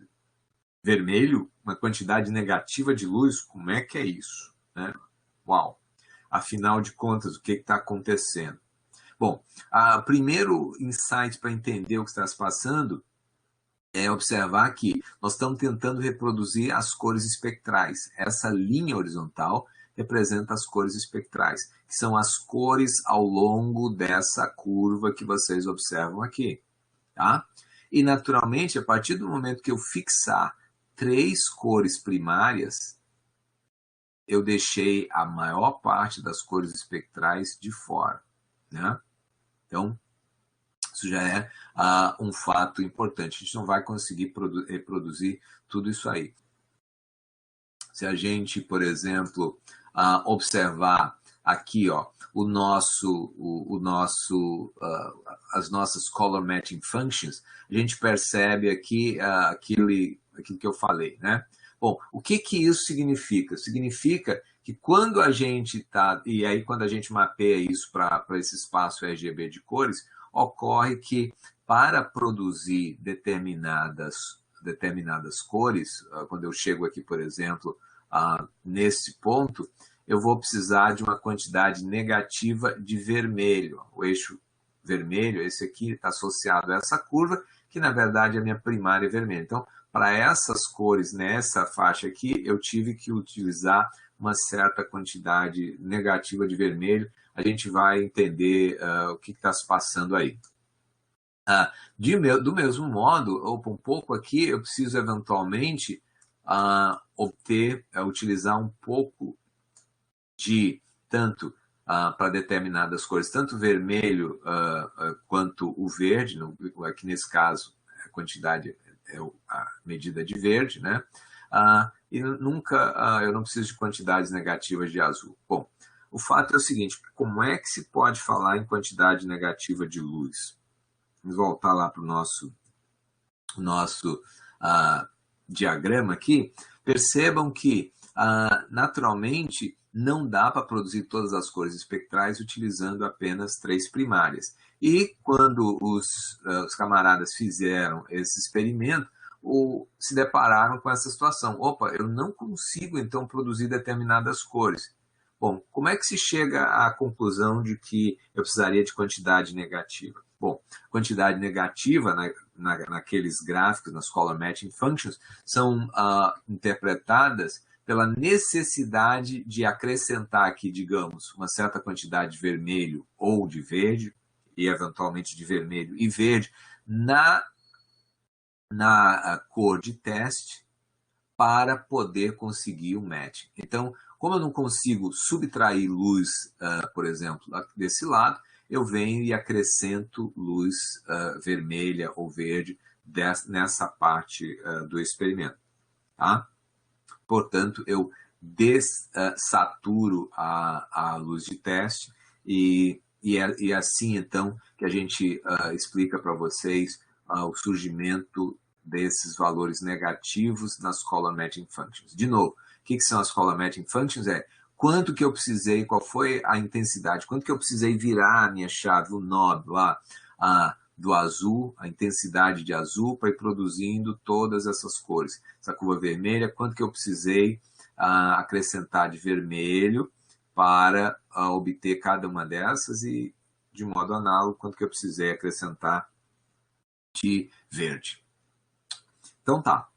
vermelho, uma quantidade negativa de luz, como é que é isso? Né? Uau! Afinal de contas, o que está acontecendo? Bom, o primeiro insight para entender o que está se passando é observar que nós estamos tentando reproduzir as cores espectrais. Essa linha horizontal representa as cores espectrais, que são as cores ao longo dessa curva que vocês observam aqui. Tá? E, naturalmente, a partir do momento que eu fixar 3 cores primárias, eu deixei a maior parte das cores espectrais de fora, né? Então, isso já é um fato importante. A gente não vai conseguir reproduzir tudo isso aí. Se a gente, por exemplo, observar aqui as nossas Color Matching Functions, a gente percebe aqui aquilo que eu falei, né? Bom, o que isso significa? Significa que quando a gente está, e aí quando a gente mapeia isso para esse espaço RGB de cores, ocorre que para produzir determinadas cores, quando eu chego aqui, por exemplo, nesse ponto, eu vou precisar de uma quantidade negativa de vermelho. O eixo vermelho, esse aqui, está associado a essa curva, que na verdade é a minha primária vermelha. Então, para essas cores nessa faixa aqui, eu tive que utilizar uma certa quantidade negativa de vermelho. A gente vai entender o que está se passando aí. Do mesmo modo, ou um pouco aqui, eu preciso eventualmente utilizar um pouco de tanto para determinadas cores, tanto vermelho quanto o verde, aqui nesse caso a quantidade é a medida de verde, né? E nunca eu não preciso de quantidades negativas de azul. Bom, o fato é o seguinte, como é que se pode falar em quantidade negativa de luz? Vamos voltar lá para o nosso diagrama aqui. Percebam que, naturalmente, não dá para produzir todas as cores espectrais utilizando apenas 3 primárias. E quando os camaradas fizeram esse experimento, se depararam com essa situação. Eu não consigo, então, produzir determinadas cores. Bom, como é que se chega à conclusão de que eu precisaria de quantidade negativa? Bom, quantidade negativa naqueles gráficos, nas color matching functions, são interpretadas pela necessidade de acrescentar aqui, digamos, uma certa quantidade de vermelho ou de verde, e eventualmente de vermelho e verde, na cor de teste, para poder conseguir um match. Então, como eu não consigo subtrair luz, por exemplo, desse lado, eu venho e acrescento luz vermelha ou verde nessa parte do experimento. Tá? Portanto, eu dessaturo a luz de teste e assim, então, que a gente explica para vocês o surgimento desses valores negativos nas color matching functions. De novo, o que são as color matching functions? Quanto que eu precisei, qual foi a intensidade, quanto que eu precisei virar a minha chave, o knob lá, do azul, a intensidade de azul, para ir produzindo todas essas cores. Essa curva vermelha, quanto que eu precisei acrescentar de vermelho para obter cada uma dessas e, de modo análogo, quanto que eu precisei acrescentar de verde. Então tá,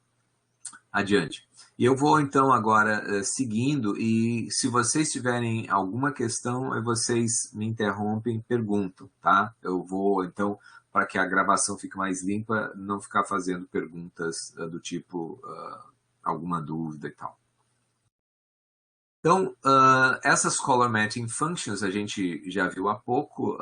adiante. E eu vou então agora seguindo, e se vocês tiverem alguma questão, vocês me interrompem, perguntam, tá? Eu vou então, para que a gravação fique mais limpa, não ficar fazendo perguntas do tipo alguma dúvida e tal. Então, essas color matching functions a gente já viu há pouco,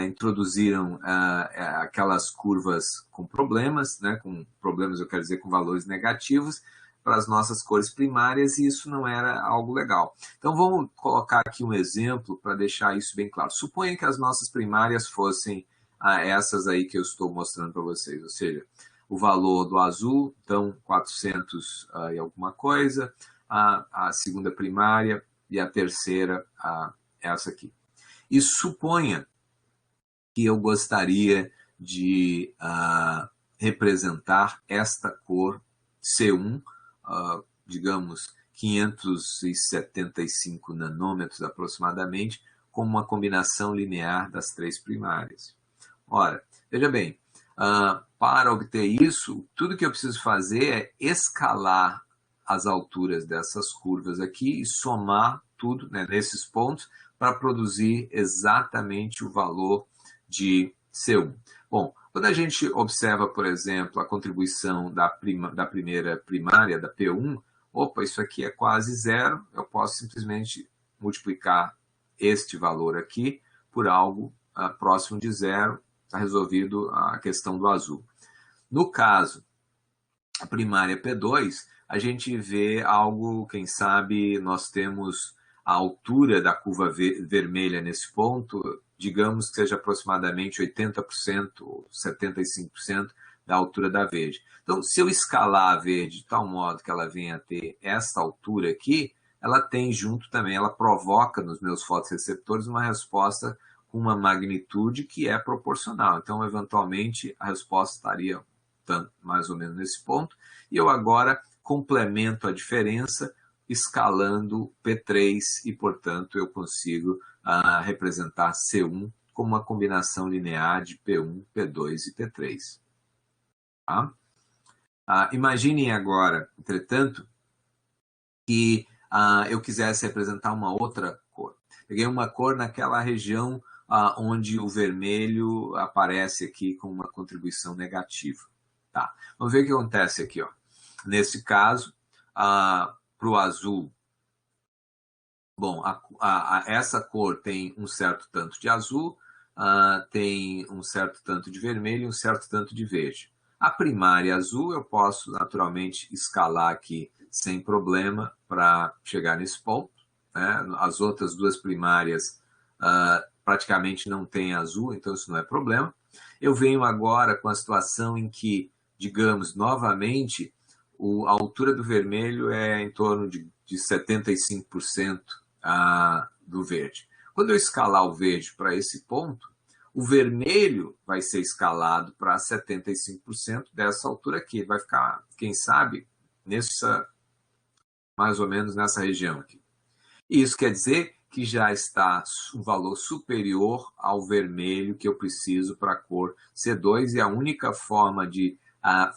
introduziram aquelas curvas com problemas, né? Com problemas eu quero dizer com valores negativos, para as nossas cores primárias, e isso não era algo legal. Então vamos colocar aqui um exemplo para deixar isso bem claro. Suponha que as nossas primárias fossem essas aí que eu estou mostrando para vocês, ou seja, o valor do azul, então 400 e alguma coisa, a segunda primária e a terceira, essa aqui. E suponha que eu gostaria de representar esta cor C1, digamos, 575 nanômetros aproximadamente, como uma combinação linear das três primárias. Ora, veja bem, para obter isso, tudo que eu preciso fazer é escalar as alturas dessas curvas aqui e somar tudo, né, nesses pontos para produzir exatamente o valor de C1. Bom, quando a gente observa, por exemplo, a contribuição da primeira primária, da P1, opa, isso aqui é quase zero, eu posso simplesmente multiplicar este valor aqui por algo próximo de zero, está resolvido a questão do azul. No caso, a primária P2, a gente vê algo, quem sabe, nós temos a altura da curva vermelha nesse ponto, digamos que seja aproximadamente 80% ou 75% da altura da verde. Então, se eu escalar a verde de tal modo que ela venha a ter essa altura aqui, ela tem junto também, ela provoca nos meus fotorreceptores uma resposta com uma magnitude que é proporcional. Então, eventualmente, a resposta estaria mais ou menos nesse ponto, e eu agora complemento a diferença escalando P3 e, portanto, eu consigo representar C1 como uma combinação linear de P1, P2 e P3. Tá? Imaginem agora, entretanto, que eu quisesse representar uma outra cor. Peguei uma cor naquela região onde o vermelho aparece aqui com uma contribuição negativa. Tá. Vamos ver o que acontece aqui. Ó. Nesse caso, para o azul, bom, essa cor tem um certo tanto de azul, tem um certo tanto de vermelho e um certo tanto de verde. A primária azul eu posso naturalmente escalar aqui sem problema para chegar nesse ponto. Né? As outras duas primárias praticamente não tem azul, então isso não é problema. Eu venho agora com a situação em que, digamos, novamente, a altura do vermelho é em torno de 75% do verde. Quando eu escalar o verde para esse ponto, o vermelho vai ser escalado para 75% dessa altura aqui. Ele vai ficar, quem sabe, mais ou menos nessa região aqui. E isso quer dizer que já está um valor superior ao vermelho que eu preciso para a cor C2, e a única forma de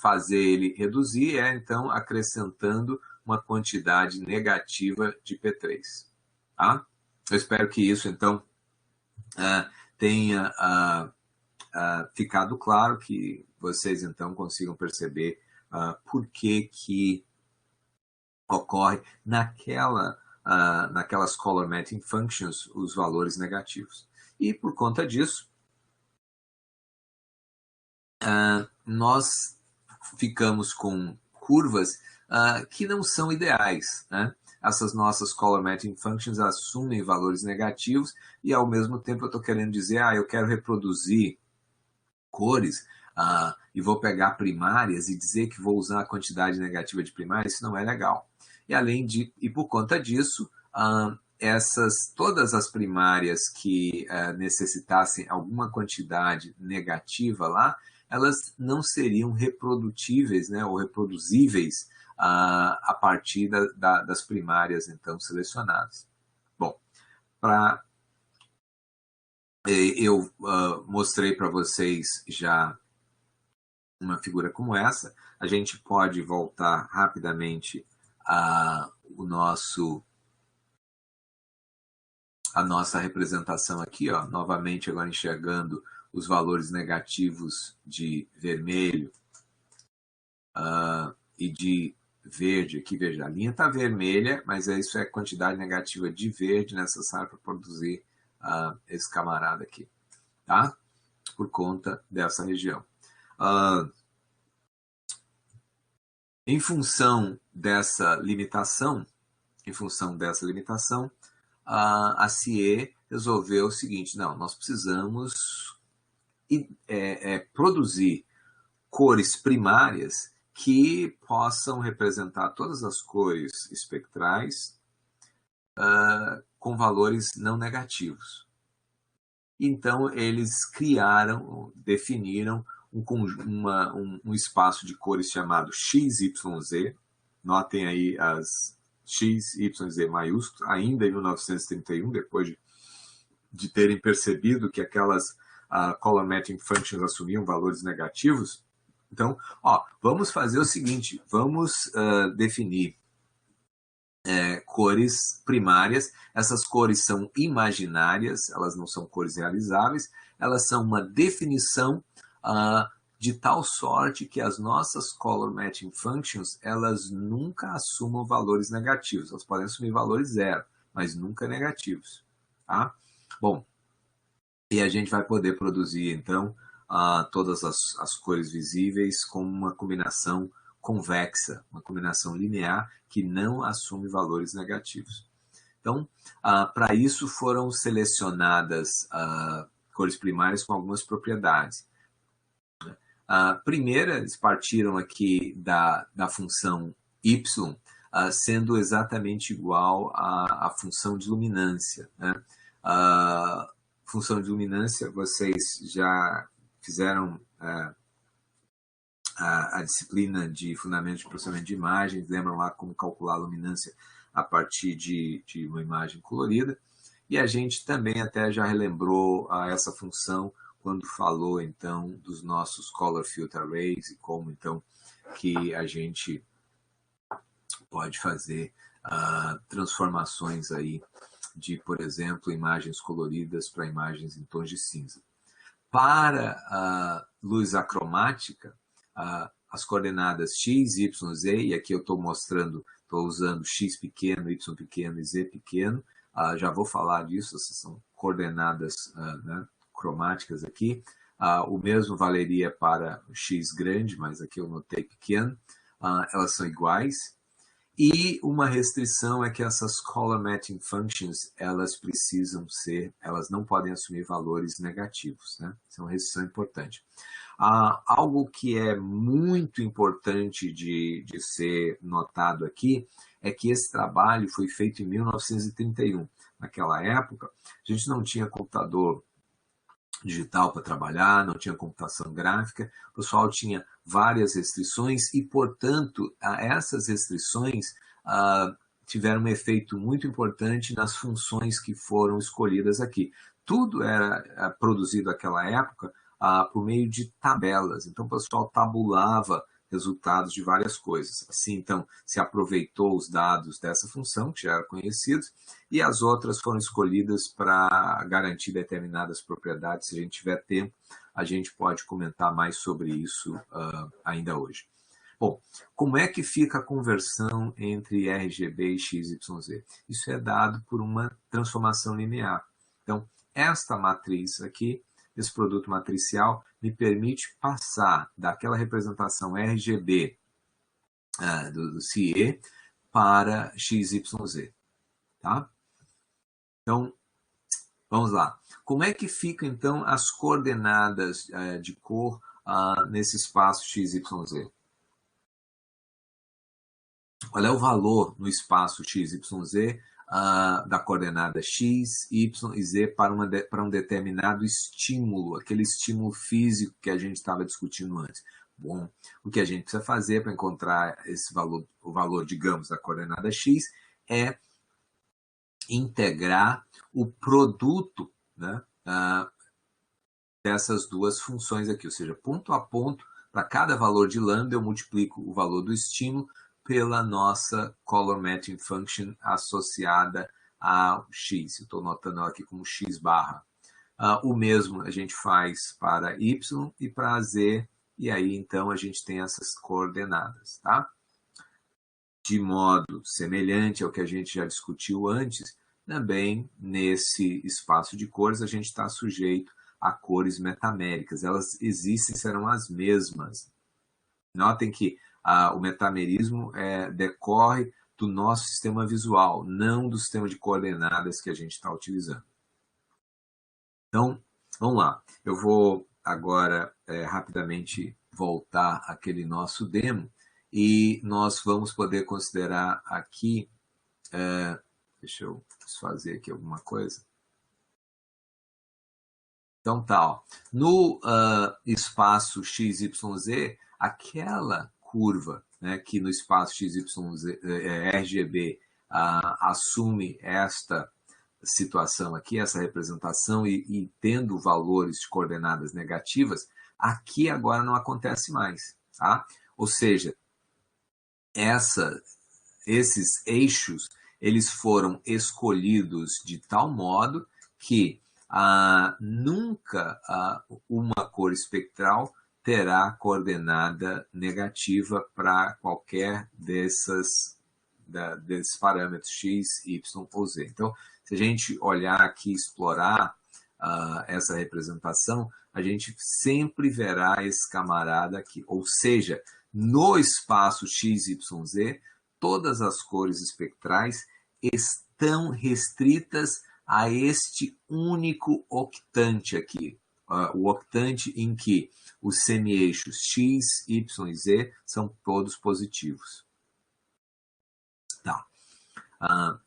fazer ele reduzir é, então, acrescentando uma quantidade negativa de P3. Tá? Eu espero que isso, então, tenha ficado claro, que vocês, então, consigam perceber por que ocorre naquelas color matching functions os valores negativos. E, por conta disso, nós ficamos com curvas que não são ideais, né? Essas nossas color matching functions assumem valores negativos e, ao mesmo tempo, eu estou querendo dizer, eu quero reproduzir cores e vou pegar primárias e dizer que vou usar a quantidade negativa de primárias. Isso não é legal. E por conta disso, todas as primárias que necessitassem alguma quantidade negativa lá, elas não seriam reprodutíveis, né, ou reproduzíveis a partir das primárias, então, selecionadas. Bom, eu mostrei para vocês já uma figura como essa. A gente pode voltar rapidamente a nossa representação aqui, novamente agora enxergando os valores negativos de vermelho e de verde. Aqui, veja, a linha está vermelha, mas isso é a quantidade negativa de verde necessária para produzir esse camarada aqui, tá? Por conta dessa região. Em função dessa limitação, a CIE resolveu o seguinte: não, nós precisamos produzir cores primárias que possam representar todas as cores espectrais com valores não negativos. Então, eles definiram um espaço de cores chamado XYZ. Notem aí as XYZ maiúsculas, ainda em 1931, depois de terem percebido que aquelas color matching functions assumiam valores negativos. Então, vamos fazer o seguinte: vamos definir cores primárias. Essas cores são imaginárias, elas não são cores realizáveis, elas são uma definição de tal sorte que as nossas color matching functions, elas nunca assumam valores negativos. Elas podem assumir valores zero, mas nunca negativos. Tá? Bom, e a gente vai poder produzir, então, todas as cores visíveis com uma combinação convexa, uma combinação linear que não assume valores negativos. Então, para isso foram selecionadas cores primárias com algumas propriedades. Primeira, eles partiram aqui da função y, sendo exatamente igual à função de luminância, né? Função de luminância, vocês já fizeram a disciplina de fundamentos de processamento de imagens, lembram lá como calcular a luminância a partir de uma imagem colorida, e a gente também até já relembrou essa função quando falou, então, dos nossos Color Filter Arrays e como, então, que a gente pode fazer transformações aí de, por exemplo, imagens coloridas para imagens em tons de cinza. Para a luz acromática, as coordenadas x, y, z, e aqui eu estou usando x pequeno, y pequeno e z pequeno, já vou falar disso, essas são coordenadas né, cromáticas aqui. O mesmo valeria para o x grande, mas aqui eu notei pequeno. Elas são iguais. E uma restrição é que essas color matching functions, elas não podem assumir valores negativos, né? Isso é uma restrição importante. Algo que é muito importante de ser notado aqui é que esse trabalho foi feito em 1931. Naquela época, a gente não tinha computador digital para trabalhar, não tinha computação gráfica, o pessoal tinha várias restrições e, portanto, essas restrições tiveram um efeito muito importante nas funções que foram escolhidas aqui. Tudo era produzido naquela época por meio de tabelas. Então, o pessoal tabulava resultados de várias coisas. Assim, então, se aproveitou os dados dessa função, que já eram conhecidos, e as outras foram escolhidas para garantir determinadas propriedades. Se a gente tiver tempo, a gente pode comentar mais sobre isso ainda hoje. Bom, como é que fica a conversão entre RGB e XYZ? Isso é dado por uma transformação linear. Então, esta matriz aqui, esse produto matricial, me permite passar daquela representação RGB do CIE para XYZ. Tá? Então, vamos lá. Como é que ficam, então, as coordenadas de cor nesse espaço XYZ? Qual é o valor no espaço XYZ da coordenada x, y e z para um determinado estímulo, aquele estímulo físico que a gente estava discutindo antes? Bom, o que a gente precisa fazer para encontrar esse valor, o valor, digamos, da coordenada x, é integrar o produto, né, dessas duas funções aqui, ou seja, ponto a ponto, para cada valor de lambda eu multiplico o valor do estímulo pela nossa color matching function associada ao x. Eu estou notando ela aqui como x barra. O mesmo a gente faz para y e para z, e aí então a gente tem essas coordenadas, tá? De modo semelhante ao que a gente já discutiu antes, também nesse espaço de cores a gente está sujeito a cores metaméricas. Elas existem, serão as mesmas. Notem que o metamerismo decorre do nosso sistema visual, não do sistema de coordenadas que a gente está utilizando. Então, vamos lá. Eu vou agora rapidamente voltar àquele nosso demo e nós vamos poder considerar aqui... deixa eu fazer aqui alguma coisa. Então tá, ó. No espaço XYZ, aquela curva, né, que no espaço XYZ, RGB assume esta situação aqui, essa representação, e tendo valores de coordenadas negativas, aqui agora não acontece mais. Tá? Ou seja, esses eixos eles foram escolhidos de tal modo que nunca uma cor espectral terá coordenada negativa para qualquer desses parâmetros x, y ou z. Então, se a gente olhar aqui e explorar essa representação, a gente sempre verá esse camarada aqui. Ou seja, no espaço x, y, z, todas as cores espectrais estão restritas a este único octante aqui, o octante em que os semi-eixos x, y e z são todos positivos. Tá.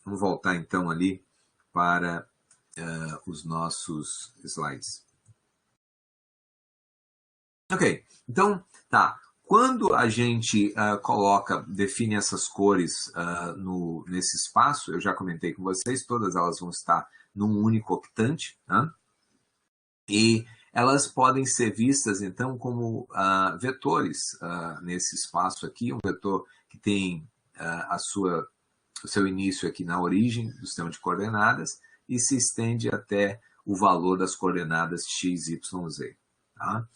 Vamos voltar então ali para os nossos slides. Ok, então, tá. Quando a gente define essas cores nesse espaço, eu já comentei com vocês, todas elas vão estar num único octante, né? E elas podem ser vistas, então, como vetores nesse espaço aqui, um vetor que tem o seu início aqui na origem do sistema de coordenadas e se estende até o valor das coordenadas x, y, z. Tá?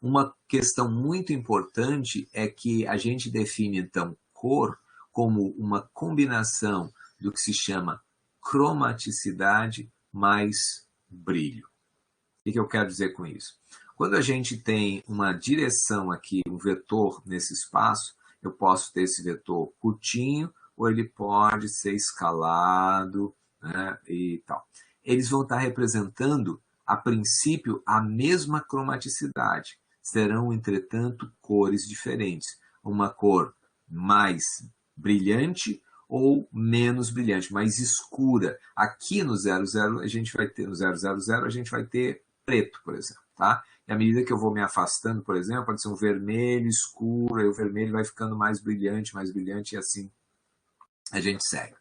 Uma questão muito importante é que a gente define, então, cor como uma combinação do que se chama cromaticidade mais brilho. O que eu quero dizer com isso? Quando a gente tem uma direção aqui, um vetor nesse espaço, eu posso ter esse vetor curtinho ou ele pode ser escalado, né, e tal. Eles vão estar representando, a princípio, a mesma cromaticidade. Serão, entretanto, cores diferentes. Uma cor mais brilhante ou menos brilhante, mais escura. Aqui no 00 a gente vai ter, no 000 a gente vai ter preto, por exemplo. Tá? E à medida que eu vou me afastando, por exemplo, pode ser um vermelho escuro, aí o vermelho vai ficando mais brilhante, e assim a gente segue,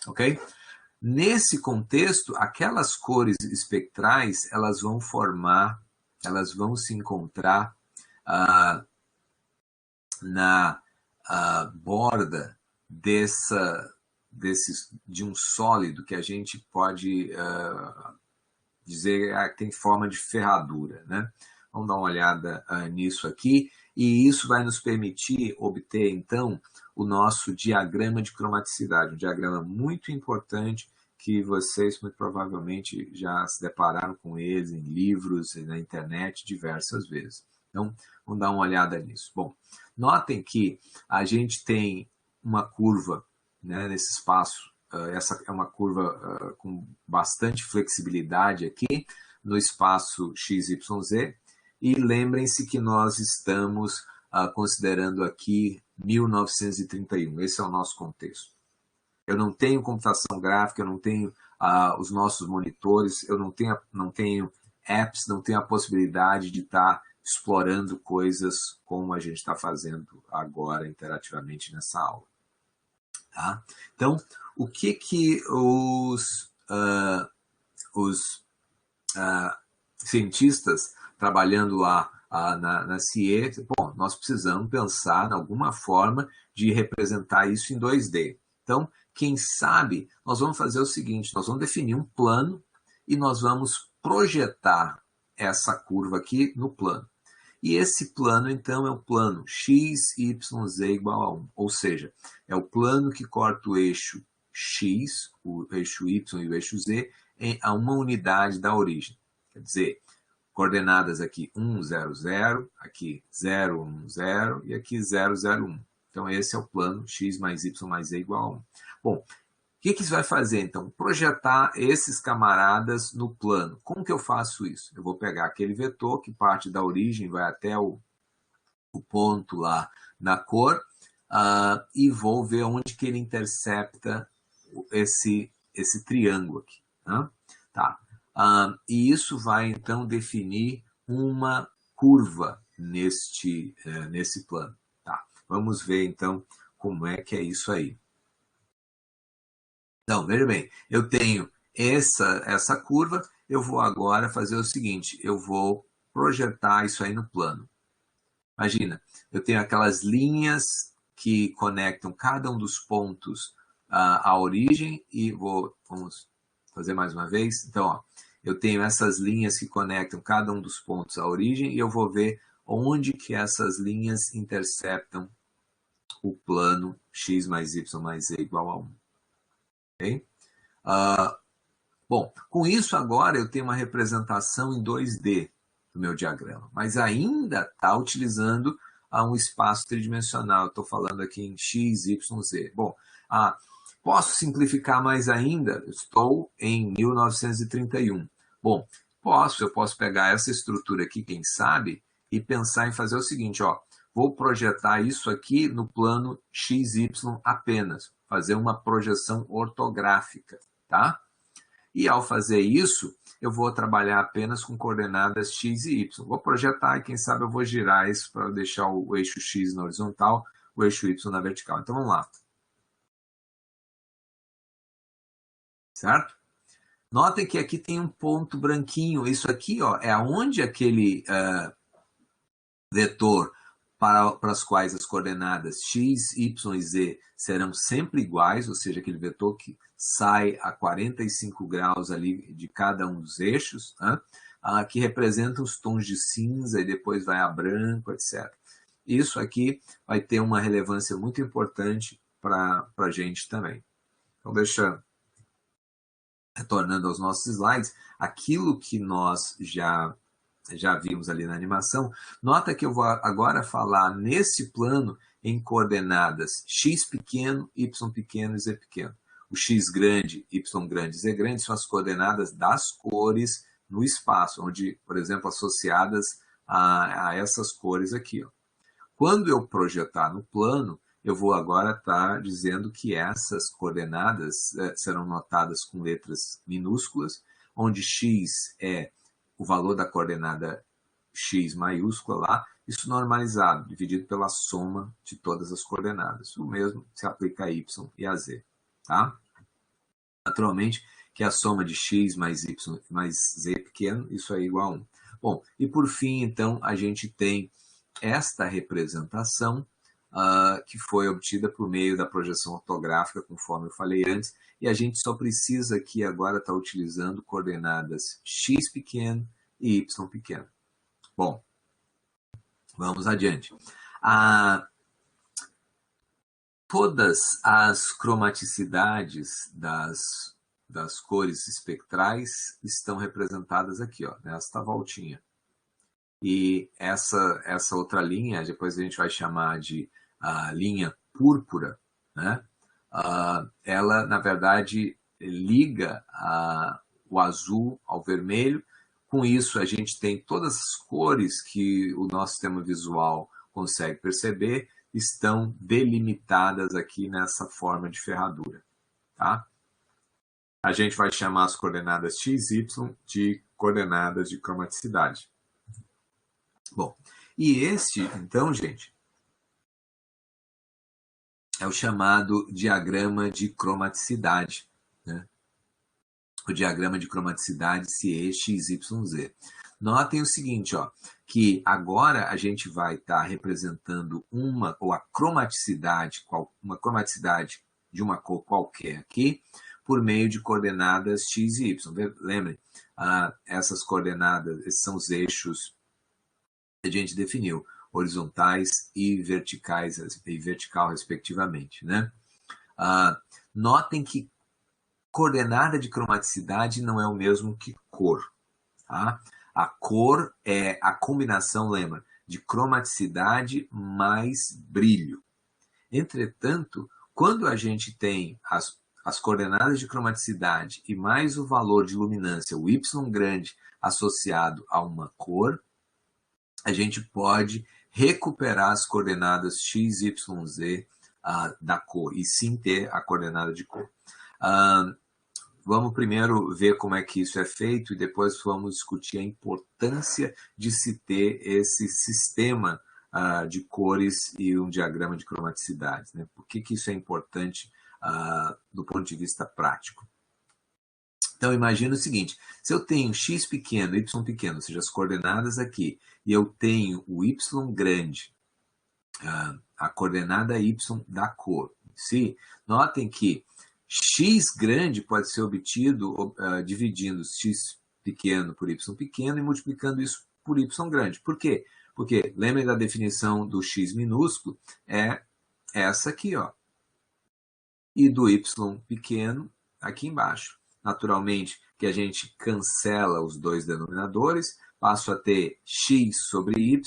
ok? Nesse contexto, aquelas cores espectrais, elas vão formar, elas vão se encontrar na borda de um sólido que a gente pode dizer que tem forma de ferradura, né? Vamos dar uma olhada nisso aqui, e isso vai nos permitir obter, então, o nosso diagrama de cromaticidade, um diagrama muito importante que vocês muito provavelmente já se depararam com eles em livros e na internet diversas vezes. Então, vamos dar uma olhada nisso. Bom, notem que a gente tem uma curva, né, nesse espaço. Essa é uma curva com bastante flexibilidade aqui no espaço XYZ. E lembrem-se que nós estamos considerando aqui 1931. Esse é o nosso contexto. Eu não tenho computação gráfica, eu não tenho os nossos monitores, eu não tenho apps, não tenho a possibilidade de estar explorando coisas como a gente está fazendo agora interativamente nessa aula. Tá? Então, o que os cientistas trabalhando lá na CIE, bom, nós precisamos pensar em alguma forma de representar isso em 2D. Então, quem sabe, nós vamos fazer o seguinte, nós vamos definir um plano e nós vamos projetar essa curva aqui no plano. E esse plano, então, é o plano x, y, z igual a 1. Ou seja, é o plano que corta o eixo x, o eixo y e o eixo z a uma unidade da origem. Quer dizer, coordenadas aqui 1, 0, 0, aqui 0, 1, 0 e aqui 0, 0, 1. Então, esse é o plano x mais y mais z igual a 1. Bom, o que isso vai fazer, então? Projetar esses camaradas no plano. Como que eu faço isso? Eu vou pegar aquele vetor que parte da origem, vai até o ponto lá na cor, e vou ver onde que ele intercepta esse triângulo aqui. Tá? E isso vai, então, definir uma curva nesse plano. Tá? Vamos ver, então, como é que é isso aí. Então, veja bem, eu tenho essa curva, eu vou agora fazer o seguinte, eu vou projetar isso aí no plano. Imagina, eu tenho aquelas linhas que conectam cada um dos pontos à origem e vamos fazer mais uma vez. Então, ó, eu tenho essas linhas que conectam cada um dos pontos à origem e eu vou ver onde que essas linhas interceptam o plano x mais y mais z igual a 1. Okay? Bom, com isso agora eu tenho uma representação em 2D do meu diagrama, mas ainda está utilizando um espaço tridimensional. Estou falando aqui em x, y, z. Bom, posso simplificar mais ainda? Estou em 1931. Bom, eu posso pegar essa estrutura aqui, quem sabe, e pensar em fazer o seguinte, ó, vou projetar isso aqui no plano XY apenas, fazer uma projeção ortográfica, tá? E ao fazer isso, eu vou trabalhar apenas com coordenadas x e y. Vou projetar e quem sabe eu vou girar isso para deixar o eixo x na horizontal, o eixo y na vertical. Então vamos lá. Certo? Notem que aqui tem um ponto branquinho. Isso aqui, ó, é onde aquele vetor para as quais as coordenadas x, y e z serão sempre iguais, ou seja, aquele vetor que sai a 45 graus ali de cada um dos eixos, né? Que representam os tons de cinza e depois vai a branco, etc. Isso aqui vai ter uma relevância muito importante para a gente também. Então, retornando aos nossos slides, aquilo que nós já vimos ali na animação, nota que eu vou agora falar nesse plano em coordenadas x pequeno, y pequeno e z pequeno. O x grande, y grande e z grande são as coordenadas das cores no espaço, onde, por exemplo, associadas a essas cores aqui. Ó. Quando eu projetar no plano, eu vou agora estar dizendo que essas coordenadas serão notadas com letras minúsculas, onde x é o valor da coordenada x maiúscula lá, isso normalizado, dividido pela soma de todas as coordenadas. O mesmo se aplica a y e a z. Tá? Naturalmente, que a soma de x mais y mais z pequeno, isso é igual a 1. Bom, e por fim, então, a gente tem esta representação que foi obtida por meio da projeção ortográfica, conforme eu falei antes, e a gente só precisa aqui agora estar utilizando coordenadas x pequeno e y pequeno. Bom, vamos adiante. Todas as cromaticidades das cores espectrais estão representadas aqui, ó, nesta voltinha. E essa outra linha, depois a gente vai chamar de linha púrpura, né? Ela, na verdade, liga o azul ao vermelho. Com isso, a gente tem todas as cores que o nosso sistema visual consegue perceber, estão delimitadas aqui nessa forma de ferradura. Tá? A gente vai chamar as coordenadas x, y de coordenadas de cromaticidade. Bom, e este, então, gente, é o chamado diagrama de cromaticidade, né? O diagrama de cromaticidade CE, X, Y, Z. Notem o seguinte, ó, que agora a gente vai estar representando uma cromaticidade de uma cor qualquer aqui, por meio de coordenadas X e Y. Lembrem, essas coordenadas, esses são os eixos que a gente definiu, horizontais e verticais, e vertical, respectivamente, né? Notem que coordenada de cromaticidade não é o mesmo que cor. Tá? A cor é a combinação, lembra, de cromaticidade mais brilho. Entretanto, quando a gente tem as coordenadas de cromaticidade e mais o valor de luminância, o Y grande, associado a uma cor, a gente pode recuperar as coordenadas x, y, z da cor, e sim ter a coordenada de cor. Vamos primeiro ver como é que isso é feito e depois vamos discutir a importância de se ter esse sistema de cores e um diagrama de cromaticidade, né? Por que isso é importante do ponto de vista prático? Então, imagina o seguinte, se eu tenho x pequeno, y pequeno, ou seja, as coordenadas aqui, e eu tenho o y grande, a coordenada y da cor, notem que x grande pode ser obtido dividindo x pequeno por y pequeno e multiplicando isso por y grande. Por quê? Porque, lembrem da definição do x minúsculo, é essa aqui, ó, e do y pequeno aqui embaixo. Naturalmente, que a gente cancela os dois denominadores, passo a ter x sobre y,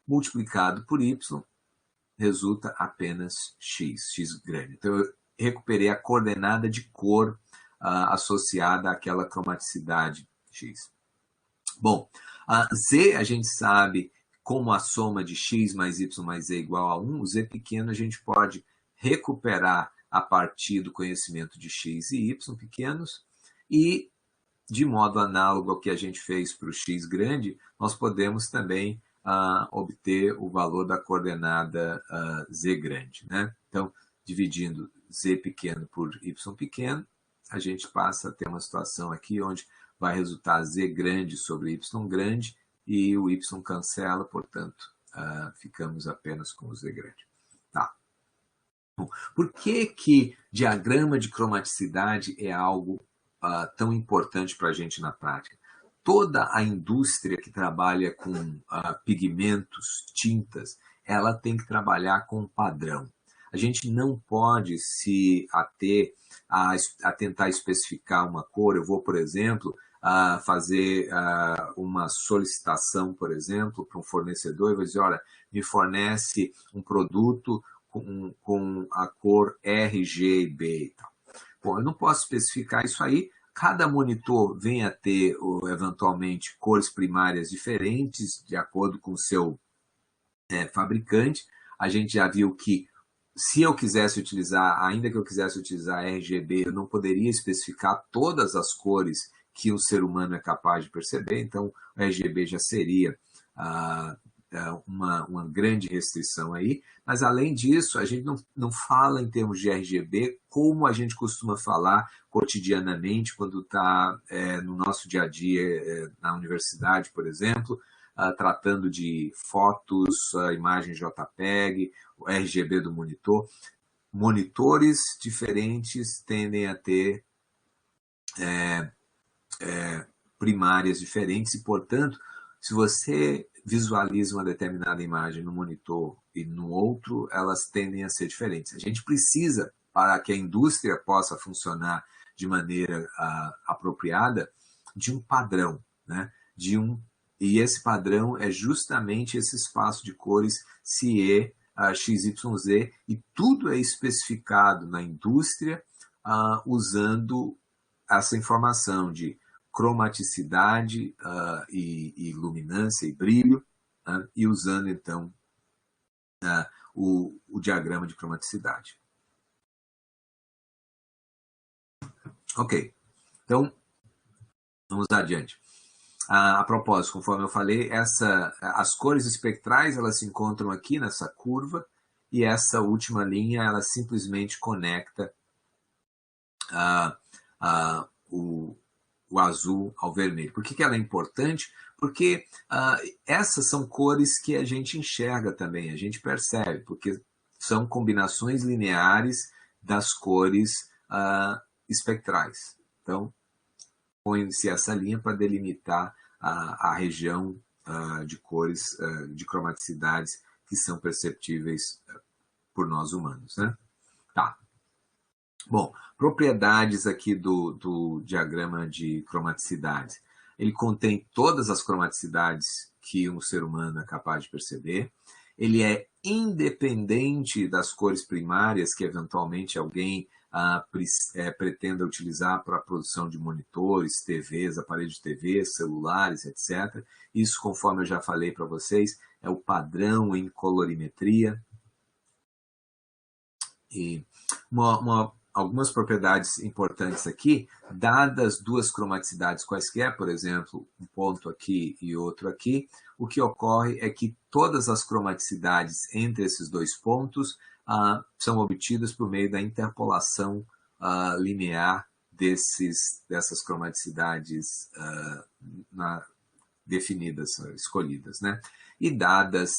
multiplicado por y, resulta apenas x grande. Então, eu recuperei a coordenada de cor associada àquela cromaticidade x. Bom, z a gente sabe como a soma de x mais y mais z é igual a 1, o z pequeno a gente pode recuperar a partir do conhecimento de x e y pequenos, e de modo análogo ao que a gente fez para o x grande, nós podemos também obter o valor da coordenada z grande, né? Então, dividindo z pequeno por y pequeno, a gente passa a ter uma situação aqui onde vai resultar z grande sobre y grande e o y cancela, portanto, ficamos apenas com o z grande. Tá. Bom, por que diagrama de cromaticidade é algo tão importante para a gente na prática? Toda a indústria que trabalha com pigmentos, tintas, ela tem que trabalhar com padrão. A gente não pode se ater a tentar especificar uma cor. Eu vou, por exemplo, fazer uma solicitação, por exemplo, para um fornecedor e vou dizer, olha, me fornece um produto com a cor RGB e tal. Bom, eu não posso especificar isso aí. Cada monitor vem a ter, eventualmente, cores primárias diferentes, de acordo com o seu fabricante. A gente já viu que, se eu quisesse utilizar, ainda que eu quisesse utilizar RGB, eu não poderia especificar todas as cores que o ser humano é capaz de perceber. Então, o RGB já seria uma grande restrição aí, mas além disso, a gente não fala em termos de RGB como a gente costuma falar cotidianamente quando está no nosso dia a dia na universidade, por exemplo, tratando de fotos, imagens JPEG, o RGB do monitor. Monitores diferentes tendem a ter primárias diferentes e, portanto, se você visualiza uma determinada imagem no monitor e no outro, elas tendem a ser diferentes. A gente precisa, para que a indústria possa funcionar de maneira apropriada, de um padrão, né? E esse padrão é justamente esse espaço de cores CE, XYZ, e tudo é especificado na indústria usando essa informação de cromaticidade e luminância e brilho, e usando, então, o diagrama de cromaticidade. Ok, então, vamos adiante. A propósito, conforme eu falei, as cores espectrais elas se encontram aqui nessa curva, e essa última linha ela simplesmente conecta o azul ao vermelho. Por que ela é importante? Porque essas são cores que a gente enxerga também, a gente percebe, porque são combinações lineares das cores espectrais. Então, põe-se essa linha para delimitar a região de cores, de cromaticidades que são perceptíveis por nós humanos, né? Tá. Bom, propriedades aqui do diagrama de cromaticidades. Ele contém todas as cromaticidades que um ser humano é capaz de perceber. Ele é independente das cores primárias que eventualmente alguém pretenda utilizar para a produção de monitores, TVs, aparelhos de TV, celulares, etc. Isso, conforme eu já falei para vocês, é o padrão em colorimetria. E algumas propriedades importantes aqui, dadas duas cromaticidades quaisquer, por exemplo, um ponto aqui e outro aqui, o que ocorre é que todas as cromaticidades entre esses dois pontos são obtidas por meio da interpolação linear dessas cromaticidades definidas, escolhidas, né? E dadas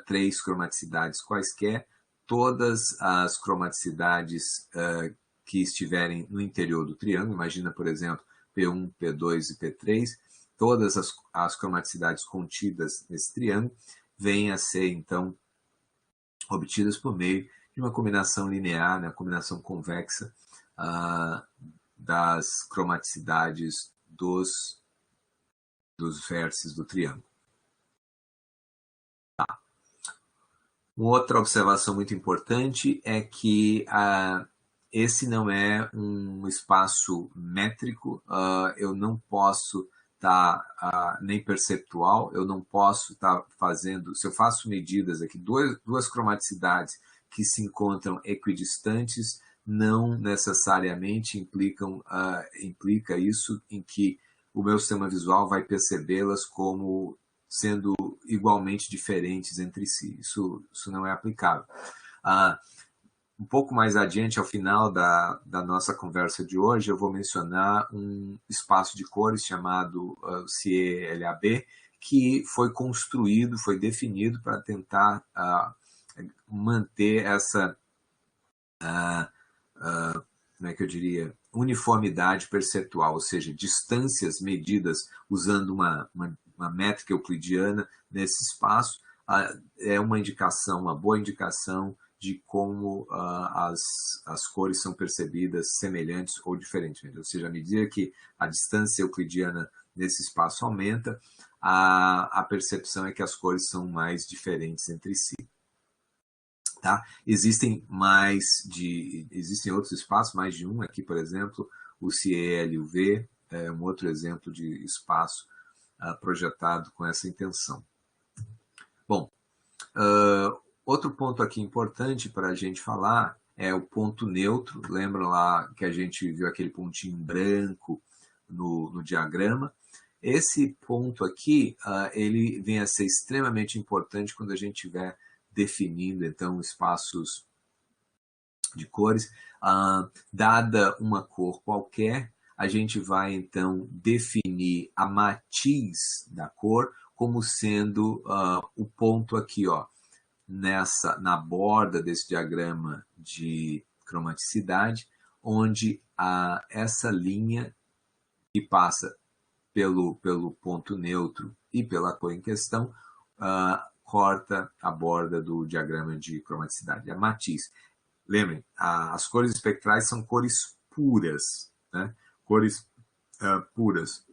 três cromaticidades quaisquer, todas as cromaticidades que estiverem no interior do triângulo, imagina, por exemplo, P1, P2 e P3, todas as cromaticidades contidas nesse triângulo vêm a ser, então, obtidas por meio de uma combinação linear, né, combinação convexa das cromaticidades dos vértices do triângulo. Tá. Uma outra observação muito importante é que esse não é um espaço métrico, eu não posso estar, nem perceptual, eu não posso estar fazendo, se eu faço medidas aqui, duas cromaticidades que se encontram equidistantes, não necessariamente implica isso em que o meu sistema visual vai percebê-las como sendo igualmente diferentes entre si. Isso não é aplicável. Um pouco mais adiante, ao final da nossa conversa de hoje, eu vou mencionar um espaço de cores chamado CELAB, que foi construído, foi definido para tentar manter essa, como é que eu diria, uniformidade perceptual, ou seja, distâncias medidas usando uma métrica euclidiana nesse espaço, é uma indicação, uma boa indicação de como as cores são percebidas semelhantes ou diferentes. Ou seja, à medida que a distância euclidiana nesse espaço aumenta, a percepção é que as cores são mais diferentes entre si. Tá? Existem outros espaços, mais de um aqui, por exemplo, o CELUV, é um outro exemplo de espaço projetado com essa intenção. Bom, outro ponto aqui importante para a gente falar é o ponto neutro. Lembra lá que a gente viu aquele pontinho branco no diagrama? esse ponto aqui, ele vem a ser extremamente importante quando a gente estiver definindo, então, espaços de cores. Dada uma cor qualquer, a gente vai, então, definir a matiz da cor como sendo o ponto aqui, ó, na borda desse diagrama de cromaticidade, onde essa linha que passa pelo ponto neutro e pela cor em questão, corta a borda do diagrama de cromaticidade, a matiz. Lembrem, as cores espectrais são cores puras, né? Cores puras,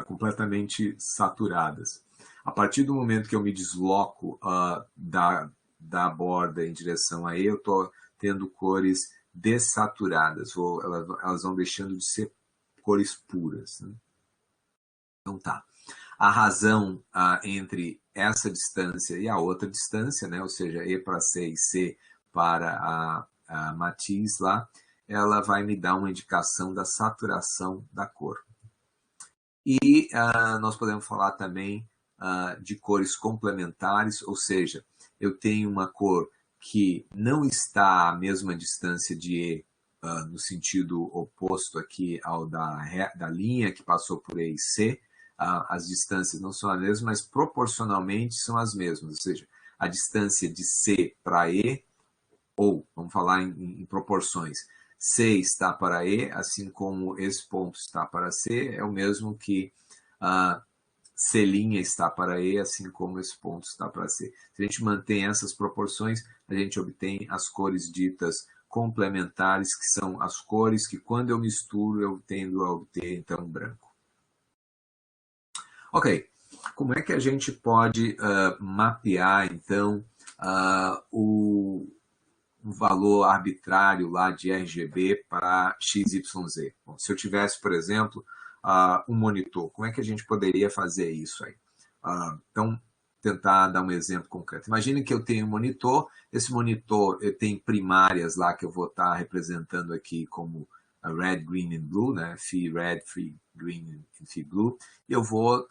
completamente saturadas. A partir do momento que eu me desloco da borda em direção a E, eu estou tendo cores dessaturadas, elas vão deixando de ser cores puras, né? Então tá. A razão entre essa distância e a outra distância, né, ou seja, E para C e C para a matiz lá, ela vai me dar uma indicação da saturação da cor. E nós podemos falar também de cores complementares, ou seja, eu tenho uma cor que não está à mesma distância de E, no sentido oposto aqui ao da linha que passou por E e C. As distâncias não são as mesmas, mas proporcionalmente são as mesmas, ou seja, a distância de C para E, ou vamos falar em proporções, C está para E, assim como esse ponto está para C, é o mesmo que C' está para E, assim como esse ponto está para C. Se a gente mantém essas proporções, a gente obtém as cores ditas complementares, que são as cores que, quando eu misturo, eu tendo a obter, então, branco. Ok, como é que a gente pode mapear, então, o valor arbitrário lá de RGB para XYZ? Bom, se eu tivesse, por exemplo, um monitor, como é que a gente poderia fazer isso aí? Então, tentar dar um exemplo concreto. Imagine que eu tenho um monitor, esse monitor tem primárias lá que eu vou estar representando aqui como red, green and blue, né? Phi red, phi green e phi blue. E eu vou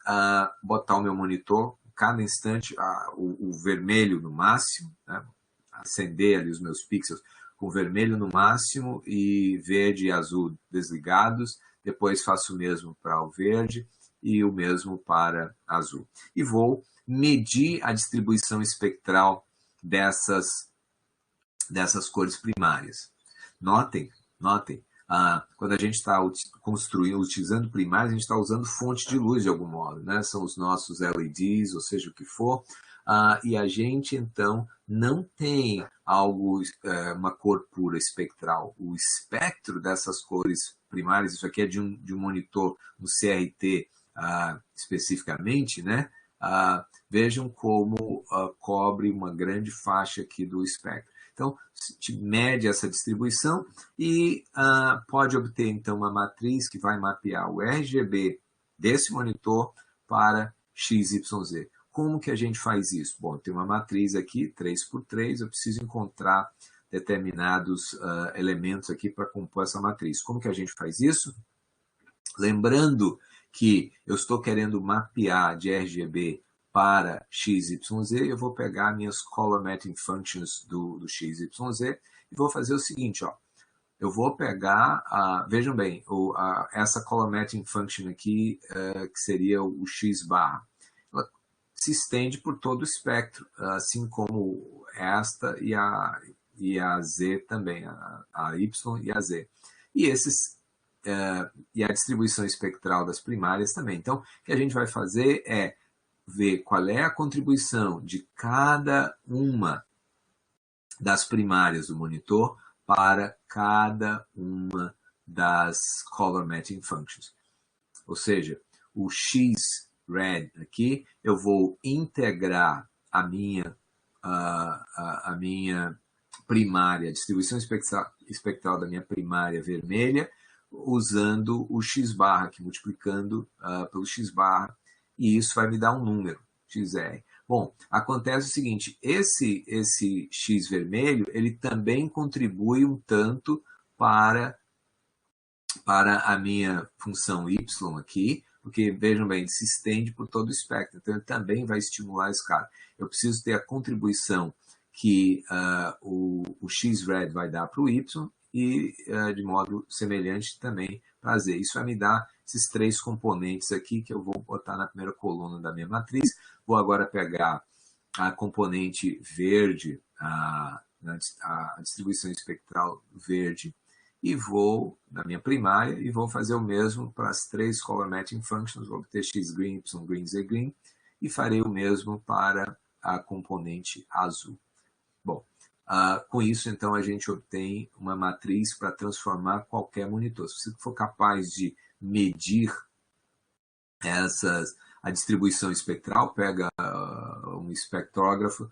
botar o meu monitor, cada instante, o vermelho no máximo, né? Acender ali os meus pixels com vermelho no máximo e verde e azul desligados. Depois faço o mesmo para o verde e o mesmo para azul. E vou medir a distribuição espectral dessas cores primárias. Notem, quando a gente está utilizando primárias, a gente está usando fonte de luz de algum modo, né? São os nossos LEDs, ou seja, o que for, e a gente, então, não tem uma cor pura espectral. O espectro dessas cores primárias, isso aqui é de um monitor, um CRT especificamente, né? Vejam como cobre uma grande faixa aqui do espectro. Então, se mede essa distribuição e pode obter, então, uma matriz que vai mapear o RGB desse monitor para XYZ. Como que a gente faz isso? Bom, tem uma matriz aqui, 3x3, eu preciso encontrar determinados elementos aqui para compor essa matriz. Como que a gente faz isso? Lembrando que eu estou querendo mapear de RGB para XYZ, eu vou pegar minhas Color Matching Functions do XYZ e vou fazer o seguinte, ó. Eu vou pegar, vejam bem, essa Color Matching Function aqui, que seria o X barra, ela se estende por todo o espectro, assim como esta e a Z também, a Y e a Z. E e a distribuição espectral das primárias também. Então, o que a gente vai fazer é ver qual é a contribuição de cada uma das primárias do monitor para cada uma das Color Matching Functions. Ou seja, o X red aqui, eu vou integrar a minha primária, a distribuição espectral da minha primária vermelha, usando o X barra, aqui multiplicando pelo X barra, e isso vai me dar um número, XR. Bom, acontece o seguinte, esse X vermelho, ele também contribui um tanto para a minha função Y aqui, porque, vejam bem, ele se estende por todo o espectro, então ele também vai estimular esse cara. Eu preciso ter a contribuição que o X-red vai dar para o Y e, de modo semelhante, também para Z. Isso vai me dar esses três componentes aqui que eu vou botar na primeira coluna da minha matriz. Vou agora pegar a componente verde, a distribuição espectral verde, e vou, na minha primária, e vou fazer o mesmo para as três color matching functions, vou obter x green, y green, z green, e farei o mesmo para a componente azul. Bom, com isso, então, a gente obtém uma matriz para transformar qualquer monitor. Se você for capaz de medir a distribuição espectral, pega um espectrógrafo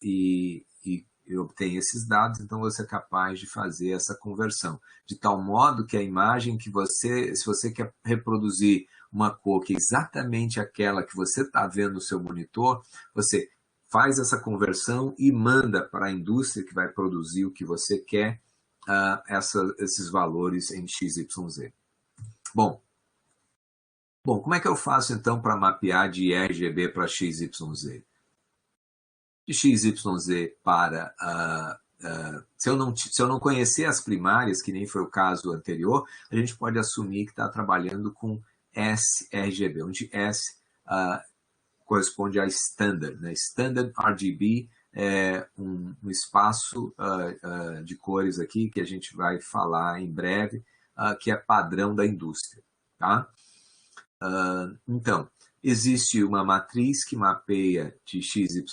e obtém esses dados, então você é capaz de fazer essa conversão. De tal modo que a imagem que se você quer reproduzir uma cor que é exatamente aquela que você está vendo no seu monitor, você faz essa conversão e manda para a indústria que vai produzir o que você quer, esses valores em XYZ. Bom, como é que eu faço então para mapear de RGB para XYZ? De XYZ para... se eu não conhecer as primárias, que nem foi o caso anterior, a gente pode assumir que está trabalhando com sRGB, onde S corresponde a Standard. Né? Standard RGB é um espaço de cores aqui que a gente vai falar em breve, que é padrão da indústria. Tá? Então, existe uma matriz que mapeia de XYZ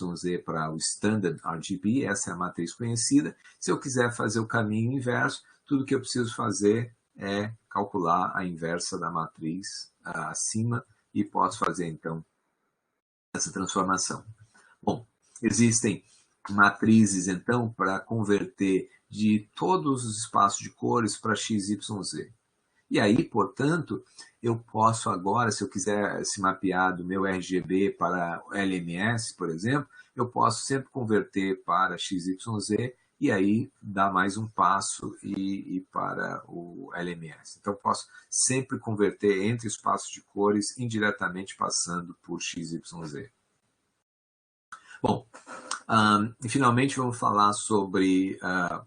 para o Standard RGB, essa é a matriz conhecida. Se eu quiser fazer o caminho inverso, tudo que eu preciso fazer é calcular a inversa da matriz acima e posso fazer, então, essa transformação. Bom, existem matrizes, então, para converter de todos os espaços de cores para XYZ. E aí, portanto, eu posso agora, se eu quiser se mapear do meu RGB para LMS, por exemplo, eu posso sempre converter para XYZ e aí dar mais um passo e ir para o LMS. Então, eu posso sempre converter entre espaços de cores indiretamente passando por XYZ. Bom, e finalmente vamos falar sobre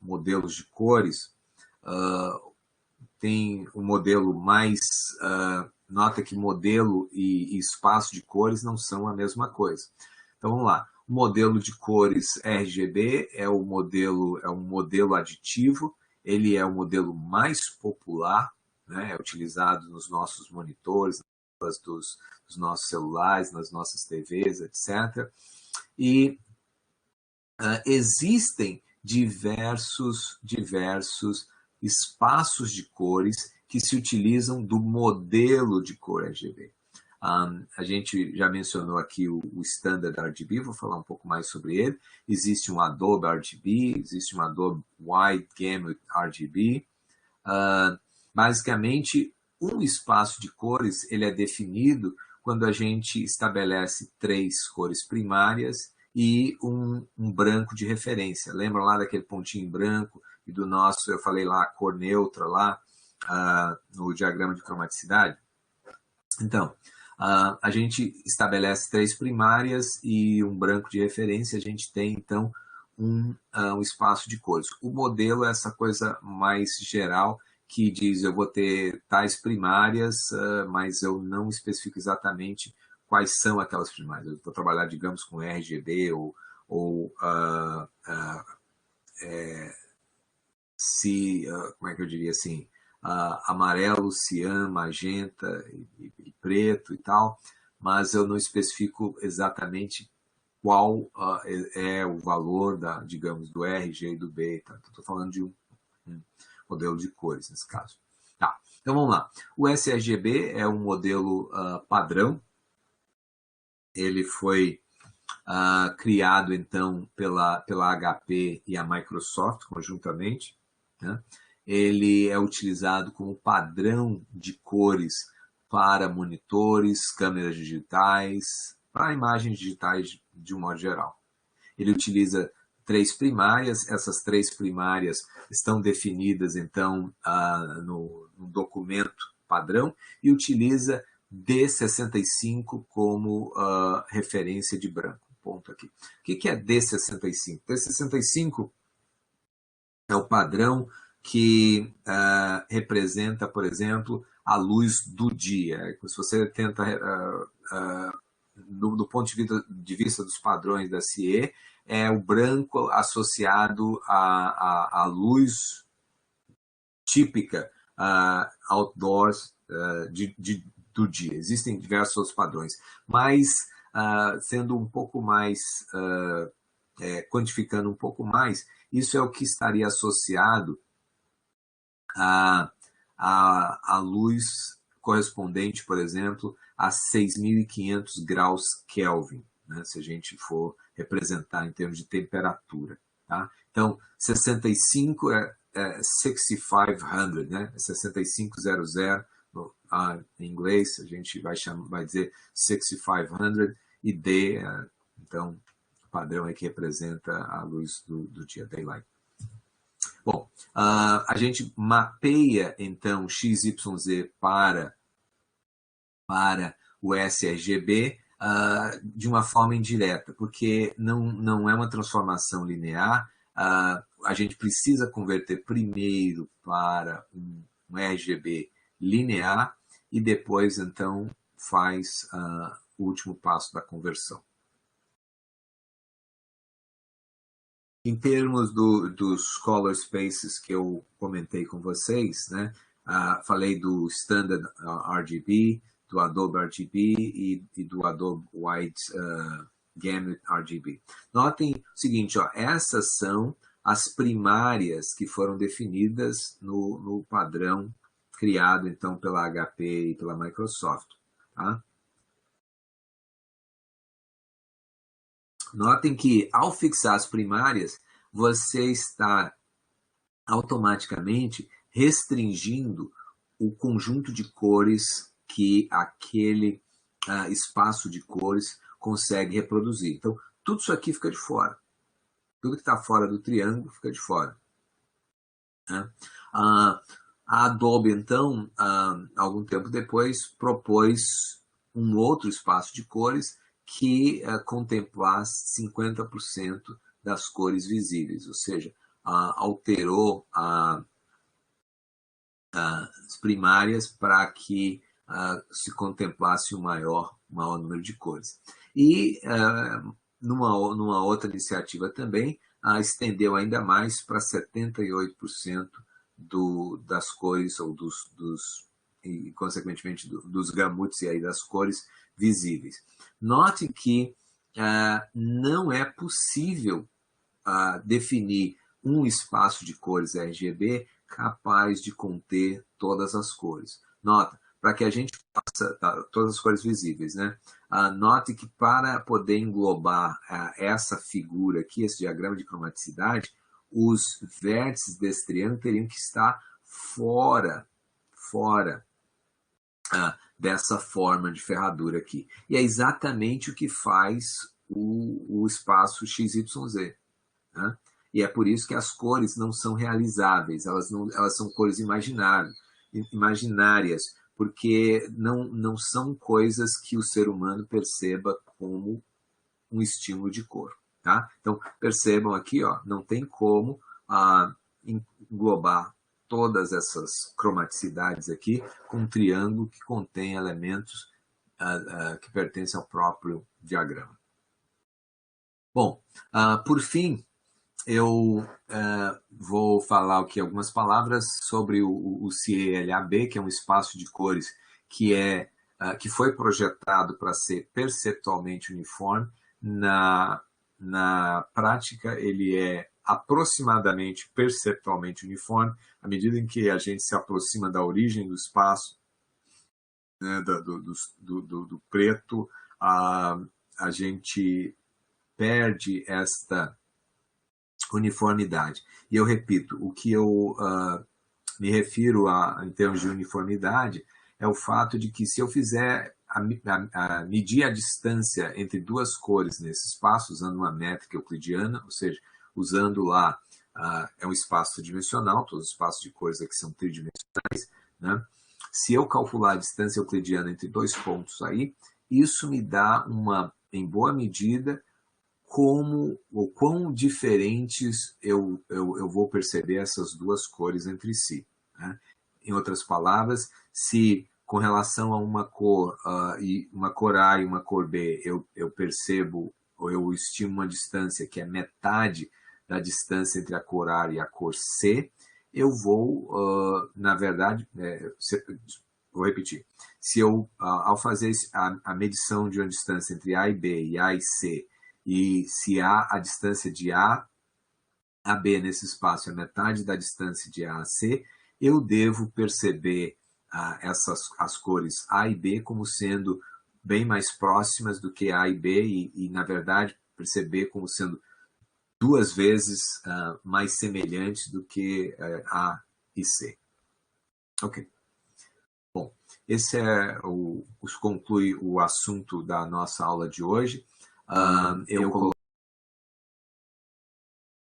modelos de cores. Tem o modelo mais... nota que modelo e espaço de cores não são a mesma coisa. Então, vamos lá. O modelo de cores RGB é um modelo aditivo, ele é o modelo mais popular, né? É utilizado nos nossos monitores, dos nossos celulares, nas nossas TVs, etc. E existem diversos espaços de cores que se utilizam do modelo de cor RGB. A gente já mencionou aqui o Standard RGB, vou falar um pouco mais sobre ele. Existe um Adobe RGB, existe um Adobe Wide Gamut RGB. Basicamente, um espaço de cores ele é definido quando a gente estabelece 3 cores primárias e um branco de referência. Lembra lá daquele pontinho branco e do nosso, eu falei lá, a cor neutra lá no diagrama de cromaticidade? Então, a gente estabelece 3 primárias e um branco de referência, a gente tem, então, um espaço de cores. O modelo é essa coisa mais geral que diz, eu vou ter tais primárias, mas eu não especifico exatamente quais são aquelas primárias. Eu vou trabalhar, digamos, com RGB ou como é que eu diria assim, amarelo, cian, magenta e preto e tal, mas eu não especifico exatamente qual é o valor, digamos, do R, G e do B. Tá? Estou falando de um modelo de cores nesse caso. Tá, então vamos lá. O sRGB é um modelo padrão. Ele foi criado, então, pela HP e a Microsoft conjuntamente. Né? Ele é utilizado como padrão de cores para monitores, câmeras digitais, para imagens digitais de um modo geral. Ele utiliza 3 primárias, essas 3 primárias estão definidas, então, no documento padrão, e utiliza D65 como referência de branco. Ponto aqui. O que é D65? D65 é o padrão que representa, por exemplo, a luz do dia. Se você tenta, do ponto de vista dos padrões da CIE, é o branco associado à luz típica outdoors do dia. Existem diversos outros padrões, mas sendo um pouco mais, quantificando um pouco mais, isso é o que estaria associado à luz correspondente, por exemplo, a 6.500 graus Kelvin, né, se a gente for representar em termos de temperatura. Tá? Então, 65 é 6500, né? 6500, em inglês a gente vai dizer 6500, e D, então, o padrão é que representa a luz do dia, daylight. Bom, a gente mapeia, então, XYZ para o sRGB de uma forma indireta, porque não é uma transformação linear. A gente precisa converter primeiro para um RGB linear e depois, então, faz o último passo da conversão. Em termos dos color spaces que eu comentei com vocês, né, falei do Standard RGB, do Adobe RGB e do Adobe Wide Gamut RGB. Notem o seguinte, essas são as primárias que foram definidas no padrão criado, então, pela HP e pela Microsoft. Tá? Notem que, ao fixar as primárias, você está automaticamente restringindo o conjunto de cores que aquele espaço de cores consegue reproduzir. Então, tudo isso aqui fica de fora. Tudo que está fora do triângulo fica de fora. Né? A Adobe, então, algum tempo depois, propôs um outro espaço de cores que contemplasse 50% das cores visíveis, ou seja, alterou as primárias para que se contemplasse um maior número de cores. E numa outra iniciativa também, estendeu ainda mais para 78% das cores, ou e consequentemente dos gamuts e aí das cores visíveis. Note que não é possível definir um espaço de cores RGB capaz de conter todas as cores. Nota, para que a gente faça todas as cores visíveis, né? Note que para poder englobar essa figura aqui, esse diagrama de cromaticidade, os vértices desse triângulo teriam que estar fora dessa forma de ferradura aqui. E é exatamente o que faz o espaço XYZ. Né? E é por isso que as cores não são realizáveis, elas são cores imaginárias, porque não são coisas que o ser humano perceba como um estímulo de cor. Tá? Então, percebam aqui, não tem como englobar todas essas cromaticidades aqui com um triângulo que contém elementos que pertencem ao próprio diagrama. Bom, por fim, eu vou falar aqui algumas palavras sobre o CIE-LAB, que é um espaço de cores que foi projetado para ser perceptualmente uniforme. Na prática, ele é aproximadamente perceptualmente uniforme, à medida em que a gente se aproxima da origem do espaço, né, do preto, a gente perde esta uniformidade. E eu repito, o que eu me refiro em termos de uniformidade é o fato de que se eu fizer medir a distância entre duas cores nesse espaço, usando uma métrica euclidiana, ou seja, usando lá, é um espaço tridimensional, todos os espaços de cores aqui são tridimensionais, né? Se eu calcular a distância euclidiana entre dois pontos aí, isso me dá em boa medida, como ou quão diferentes eu vou perceber essas duas cores entre si, né? Em outras palavras, se com relação a uma cor, e uma cor A e uma cor B, eu percebo, ou eu estimo uma distância que é metade da distância entre a cor A e a cor C, eu vou, na verdade, vou repetir, se eu, ao fazer a medição de uma distância entre A e B e A e C, e se a distância de A a B nesse espaço é metade da distância de A a C, eu devo perceber as cores A e B como sendo bem mais próximas do que A e B e na verdade, perceber como sendo duas vezes mais semelhantes do que A e C. Ok. Bom, esse conclui o assunto da nossa aula de hoje. Eu coloquei